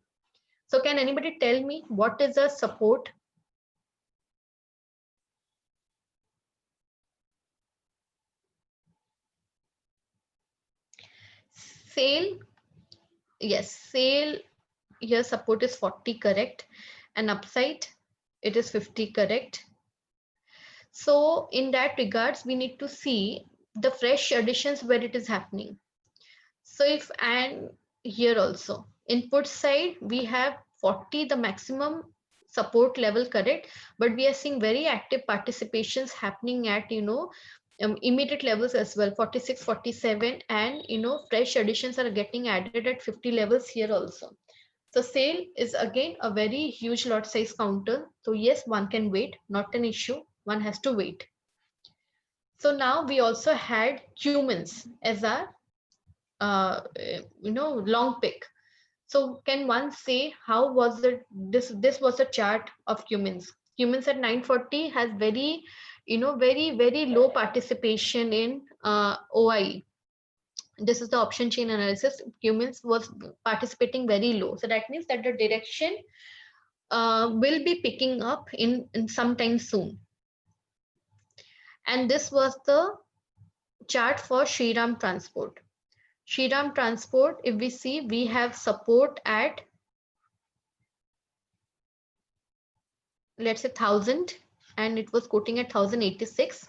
So can anybody tell me what is the support? Sale, yes, sale here support is 40, correct, and upside it is 50, correct. So in that regards, we need to see the fresh additions where it is happening. So if, and here also input side we have 40, the maximum support level, correct, but we are seeing very active participations happening at, immediate levels as well, 46, 47, and fresh additions are getting added at 50 levels here also. So sale is again a very huge lot size counter. So yes, one can wait, not an issue. One has to wait. So now we also had humans as our long pick. So can one say how was it? This was a chart of humans. Humans at 940 has very, very low participation in OI. This is the option chain analysis. Humans was participating very low. So that means that the direction will be picking up in some time soon. And this was the chart for Shriram Transport. Shriram Transport, if we see, we have support at, let's say 1000, and it was quoting at 1086,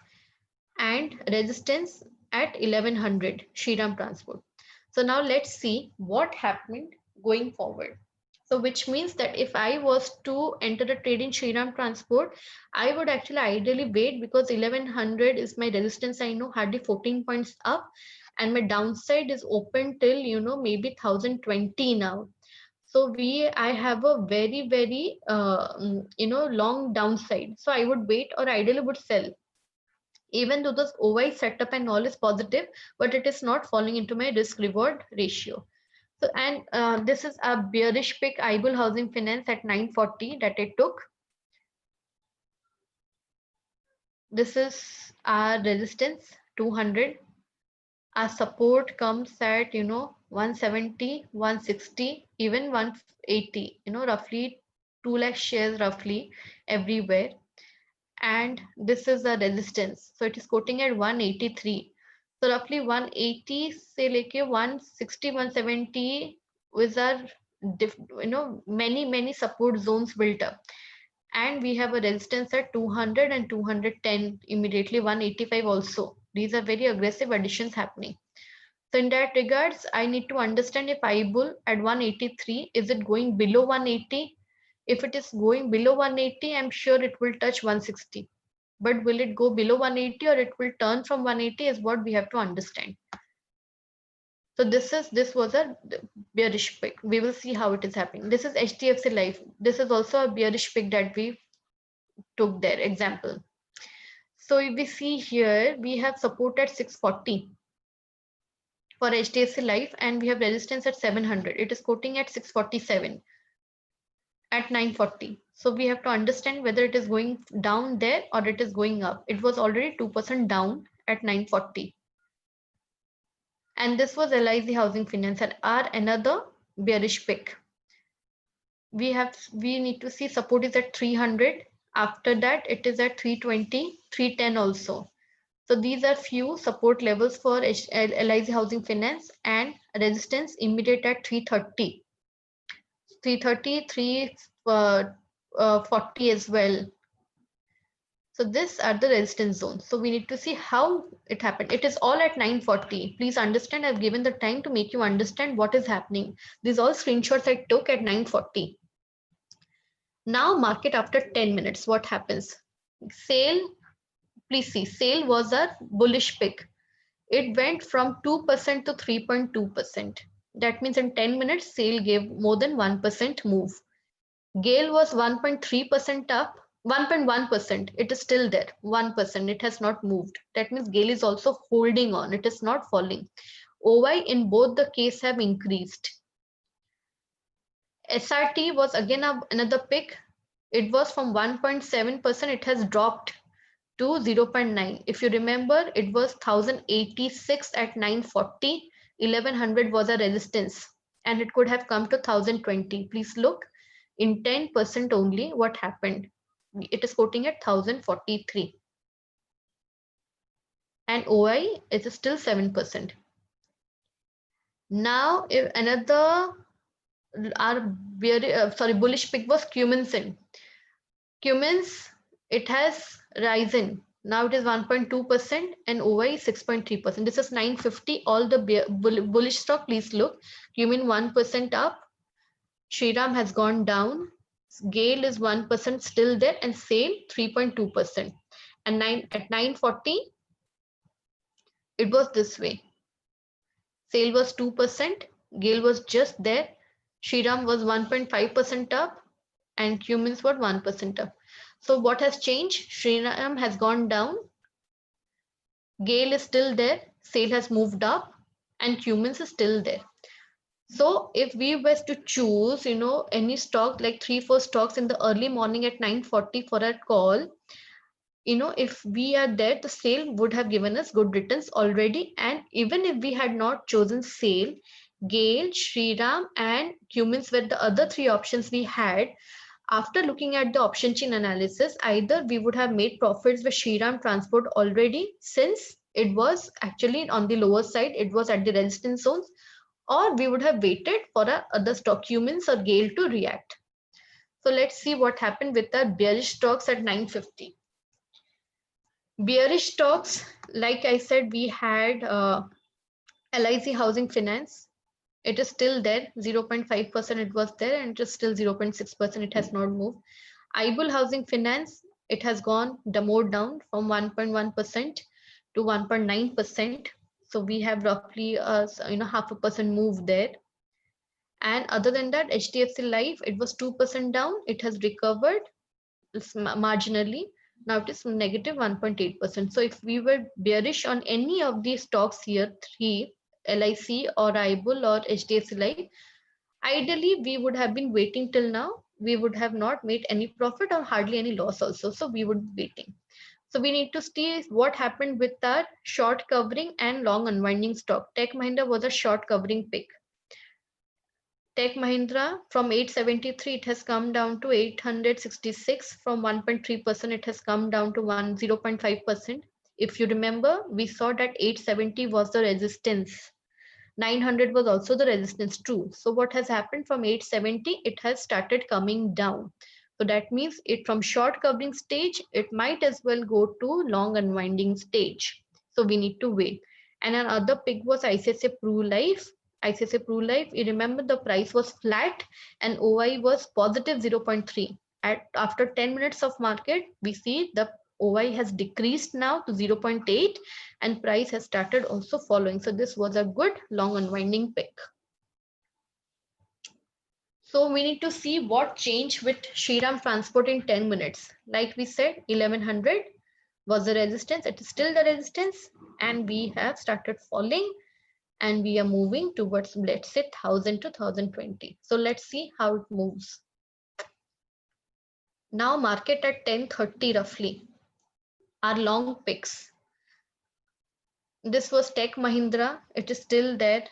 and resistance at 1100, Shriram Transport. So now let's see what happened going forward. So which means that if I was to enter a trade in Shriram Transport, I would actually ideally wait, because 1100 is my resistance. I know hardly 14 points up, and my downside is open till maybe 1020 now. So I have a very long downside. So I would wait, or ideally would sell, even though this OI setup and all is positive, but it is not falling into my risk reward ratio. So, and this is a bearish pick, Aibull Housing Finance at 940 that I took. This is our resistance 200. Our support comes at 170, 160, even 180, roughly 2 lakh shares roughly everywhere. And this is the resistance, so it is quoting at 183. So roughly 180 say like 160, 170 with our many support zones built up, and we have a resistance at 200 and 210, immediately 185 also. These are very aggressive additions happening. So in that regards, I need to understand if Aibull at 183, is it going below 180? If it is going below 180, I'm sure it will touch 160. But will it go below 180 or it will turn from 180 is what we have to understand. So this was a bearish pick. We will see how it is happening. This is HDFC Life. This is also a bearish pick that we took there, example. So if we see here, we have support at 640 for HDFC Life, and we have resistance at 700. It is quoting at 647 at 940. So we have to understand whether it is going down there or it is going up. It was already 2% down at 940. And this was LIC Housing Finance and our another bearish pick. We need to see support is at 300. After that, it is at 320, 310 also. So these are few support levels for LIC Housing Finance, and resistance immediate at 330. 330, 340 as well. So these are the resistance zones. So we need to see how it happened. It is all at 940. Please understand, I've given the time to make you understand what is happening. These all screenshots I took at 940. Now market after 10 minutes, what happens? Sale, please see, sale was a bullish pick. It went from 2% to 3.2%. That means in 10 minutes, sale gave more than 1% move. Gale was 1.3% up, 1.1%. It is still there, 1%. It has not moved. That means Gale is also holding on. It is not falling. OI in both the case have increased. SRT was again another pick. It was from 1.7%. It has dropped to 0.9. If you remember, it was 1086 at 940. 1100 was a resistance, and it could have come to 1020. Please look. In 10% only, what happened? It is quoting at 1043. And OI is still 7%. Now, if another bullish pick was Cummins. Cummins, it has risen. Now it is 1.2% and OI 6.3%. This is 950. All the bullish stock, please look. Cummins 1% up. Shriram has gone down. Gale is 1% still there, and SAIL 3.2%. And at 940, it was this way. SAIL was 2%. Gale was just there. Shriram was 1.5% up, and Cummins were 1% up. So what has changed? Shriram has gone down. Gale is still there. SAIL has moved up, and Cummins is still there. So if we were to choose, any stock, like 3-4 stocks in the early morning at 9:40 for a call, if we are there, the SAIL would have given us good returns already. And even if we had not chosen SAIL, Gale, Shriram, and Cummins were the other 3 options we had. After looking at the option chain analysis, either we would have made profits with Shriram Transport already, since it was actually on the lower side, it was at the resistance zones, or we would have waited for our other stock, Cummins or Gale, to react. So let's see what happened with our bearish stocks at 950. Bearish stocks, like I said, we had LIC Housing Finance. It is still there, 0.5% it was there, and it is still 0.6%, it has not moved. IBUL Housing Finance, it has gone more down from 1.1% to 1.9%. So we have roughly 0.5% move there. And other than that, HDFC Life, it was 2% down. It has recovered marginally. Now it is negative 1.8%. So if we were bearish on any of these stocks here, 3, LIC or IBUL or HDFC Life, ideally we would have been waiting till now. We would have not made any profit or hardly any loss also. So we would be waiting. So we need to see what happened with our short covering and long unwinding stock. Tech Mahindra was a short covering pick. Tech Mahindra from 873, it has come down to 866. From 1.3%, it has come down to 0.5%. If you remember, we saw that 870 was the resistance. 900 was also the resistance too. So what has happened from 870, it has started coming down. So that means it from short covering stage, it might as well go to long unwinding stage. So we need to wait. And another pick was ICICI Pru Life. ICICI Pru Life, you remember the price was flat and OI was positive 0.3. After 10 minutes of market, we see the OI has decreased now to 0.8 and price has started also following. So this was a good long unwinding pick. So we need to see what changed with Shriram Transport in 10 minutes. Like we said, 1100 was the resistance. It is still the resistance and we have started falling. And we are moving towards, let's say, 1000 to 1020. So let's see how it moves. Now market at 1030 roughly. Our long picks. This was Tech Mahindra. It is still there.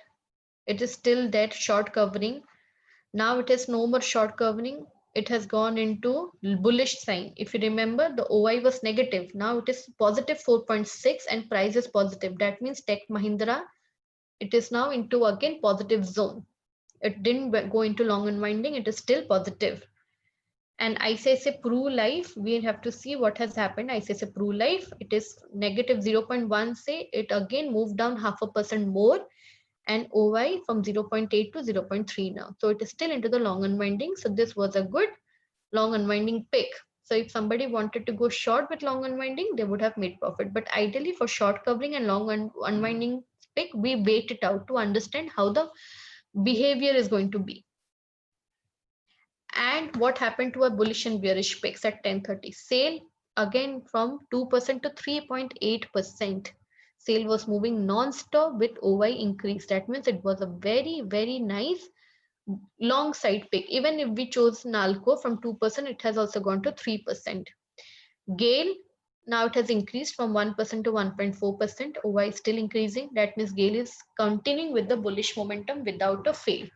It is still that short covering. Now it is no more short covering. It has gone into bullish sign. If you remember, the OI was negative. Now it is positive 4.6 and price is positive. That means Tech Mahindra, it is now into again positive zone. It didn't go into long unwinding. It is still positive. And ICICI Pru Life, we have to see what has happened. ICICI Pru Life, it is negative 0.1. Say it again moved down 0.5% more, and OI from 0.8 to 0.3 now. So it is still into the long unwinding. So this was a good long unwinding pick. So if somebody wanted to go short with long unwinding, they would have made profit. But ideally for short covering and long unwinding pick, we wait it out to understand how the behavior is going to be. And what happened to our bullish and bearish picks at 1030? SAIL again from 2% to 3.8%. SAIL was moving non-stop with OI increase. That means it was a very, very nice long side pick. Even if we chose Nalco from 2%, it has also gone to 3%. Gale, now it has increased from 1% to 1.4%. OI is still increasing. That means Gale is continuing with the bullish momentum without a fail.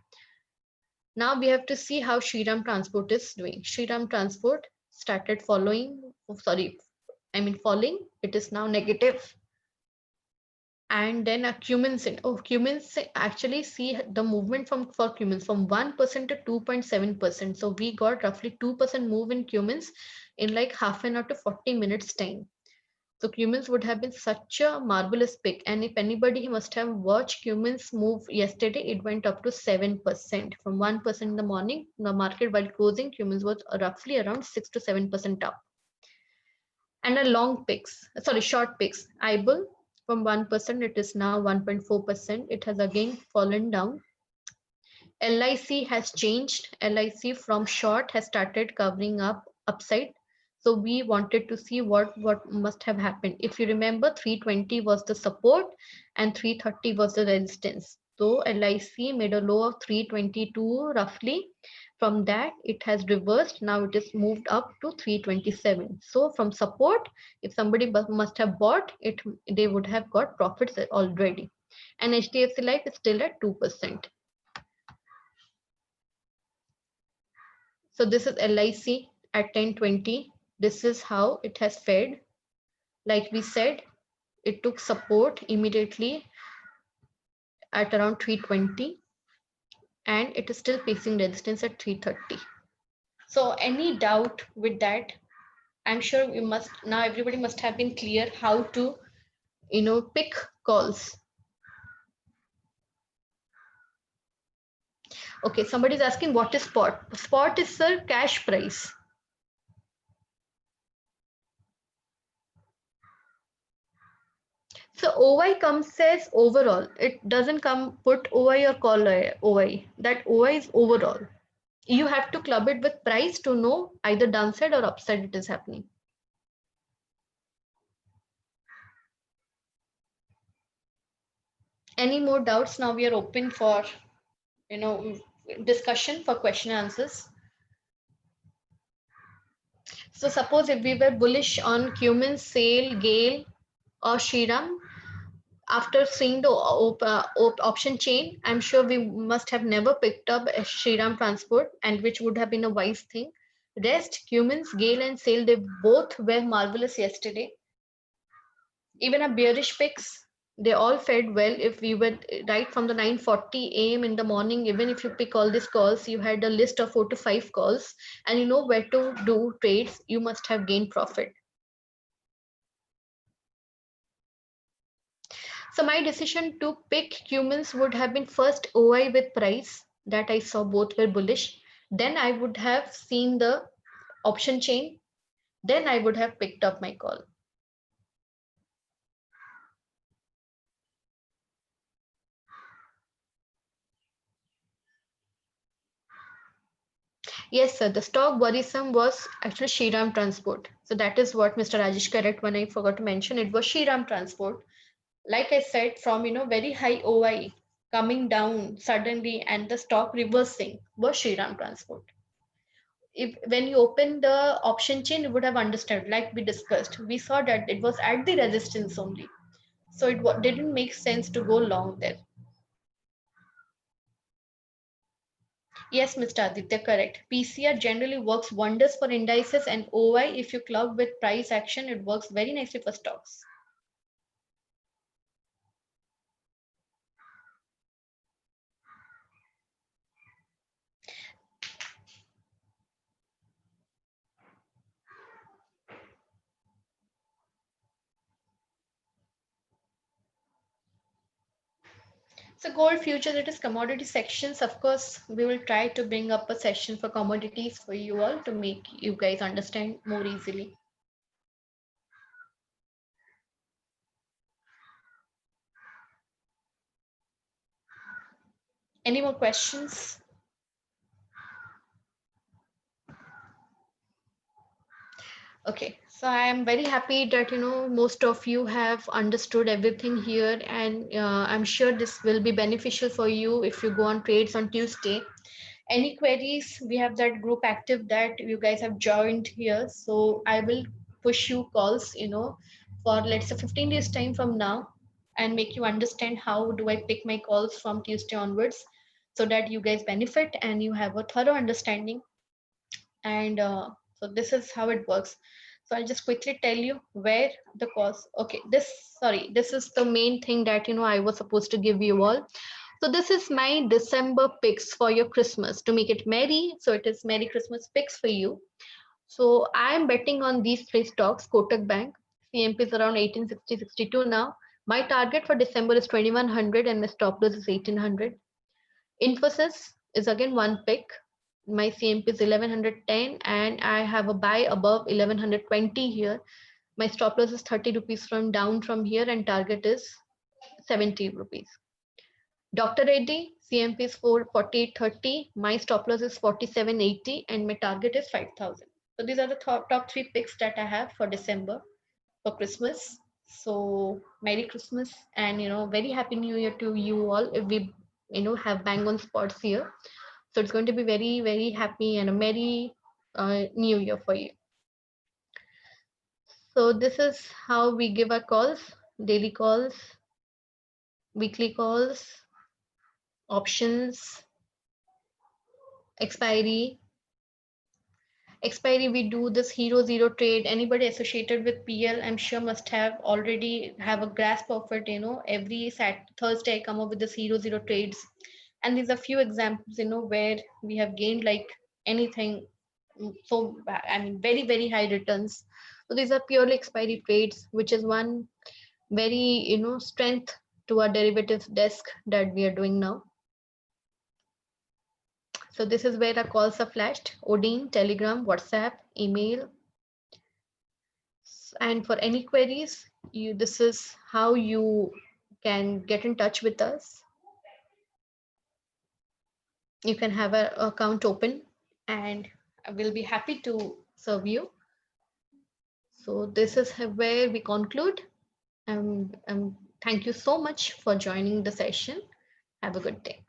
Now we have to see how Shriram Transport is doing. Shriram Transport started falling. It is now negative. And then a cumin sin. Oh, cumin actually see the movement from for cumins from 1% to 2.7%. So we got roughly 2% move in cumins in like half an hour to 40 minutes time. So Cumins would have been such a marvelous pick. And if anybody must have watched Cumins move yesterday, it went up to 7%. From 1% in the morning, the market while closing, Cumins was roughly around 6 to 7% up. And a long picks, sorry, short picks. IBUL from 1%, it is now 1.4%. It has again fallen down. LIC has changed. LIC from short has started covering up upside. So we wanted to see what must have happened. If you remember, 320 was the support and 330 was the resistance. So LIC made a low of 322 roughly. From that, it has reversed. Now it is moved up to 327. So from support, if somebody must have bought it, they would have got profits already. And HDFC Life is still at 2%. So this is LIC at 1020. This is how it has fared. Like we said, it took support immediately at around 320 and it is still facing resistance at 330. So any doubt with that? I'm sure we must now everybody must have been clear how to pick calls. Okay, somebody is asking what is spot. Spot is sir cash price. So OI comes as overall. It doesn't come put OI or call OI. That OI is overall. You have to club it with price to know either downside or upside it is happening. Any more doubts? Now we are open for discussion for question answers. So suppose if we were bullish on Cumin, Sale, Gale or Shriram, after seeing the option chain, I'm sure we must have never picked up a Shriram Transport, and which would have been a wise thing. Rest, Cumins, Gale and Sale, they both were marvelous yesterday. Even a bearish picks, they all fared well. If we were right from the 9:40 a.m. in the morning, even if you pick all these calls, you had a list of 4 to 5 calls and you know where to do trades, you must have gained profit. So my decision to pick Cumins would have been first OI with price that I saw both were bullish. Then I would have seen the option chain. Then I would have picked up my call. Yes, sir. The stock worrisome was actually Shriram Transport. So that is what Mr. Rajesh correct when I forgot to mention. It was Shriram Transport. Like I said, from very high OI coming down suddenly and the stock reversing was Shriram Transport. If when you open the option chain, you would have understood. Like we discussed, we saw that it was at the resistance only. So it didn't make sense to go long there. Yes, Mr. Aditya, correct. PCR generally works wonders for indices and OI. If you club with price action, it works very nicely for stocks. So gold futures, it is commodity sections. Of course, we will try to bring up a session for commodities for you all to make you guys understand more easily. Any more questions? Okay, so I am very happy that most of you have understood everything here, and I'm sure this will be beneficial for you if you go on trades on Tuesday. Any queries? We have that group active that you guys have joined here, so I will push you calls, for let's say 15 days time from now, and make you understand how do I pick my calls from Tuesday onwards, so that you guys benefit and you have a thorough understanding. And so this is how it works. So I'll just quickly tell you where the calls. Okay, this is the main thing that I was supposed to give you all. So this is my December picks for your Christmas to make it merry. So it is Merry Christmas picks for you. So I am betting on these three stocks: Kotak Bank, CMP is around 1860-62 now. My target for December is 2100 and my stop loss is 1800. Infosys is again one pick. My CMP is 1110 and I have a buy above 1120 here. My stop loss is 30 rupees from down from here and target is 70 rupees. Dr. Reddy, CMP is 448.30. My stop loss is 47.80 and my target is 5,000. So these are the top three picks that I have for December for Christmas. So Merry Christmas and very Happy New Year to you all if we have bang on spots here. So it's going to be very, very happy and a merry new year for you. So this is how we give our calls: daily calls, weekly calls, options, expiry. Expiry, we do this hero zero trade. Anybody associated with PL, I'm sure must have already have a grasp of it. Every Thursday I come up with this hero zero trades. And these are few examples, where we have gained like anything. So, I mean, very, very high returns. So these are purely expiry trades, which is one very, strength to our derivatives desk that we are doing now. So this is where our calls are flashed: Odin, Telegram, WhatsApp, email. And for any queries, this is how you can get in touch with us. You can have an account open and I will be happy to serve you. So this is where we conclude. Thank you so much for joining the session. Have a good day.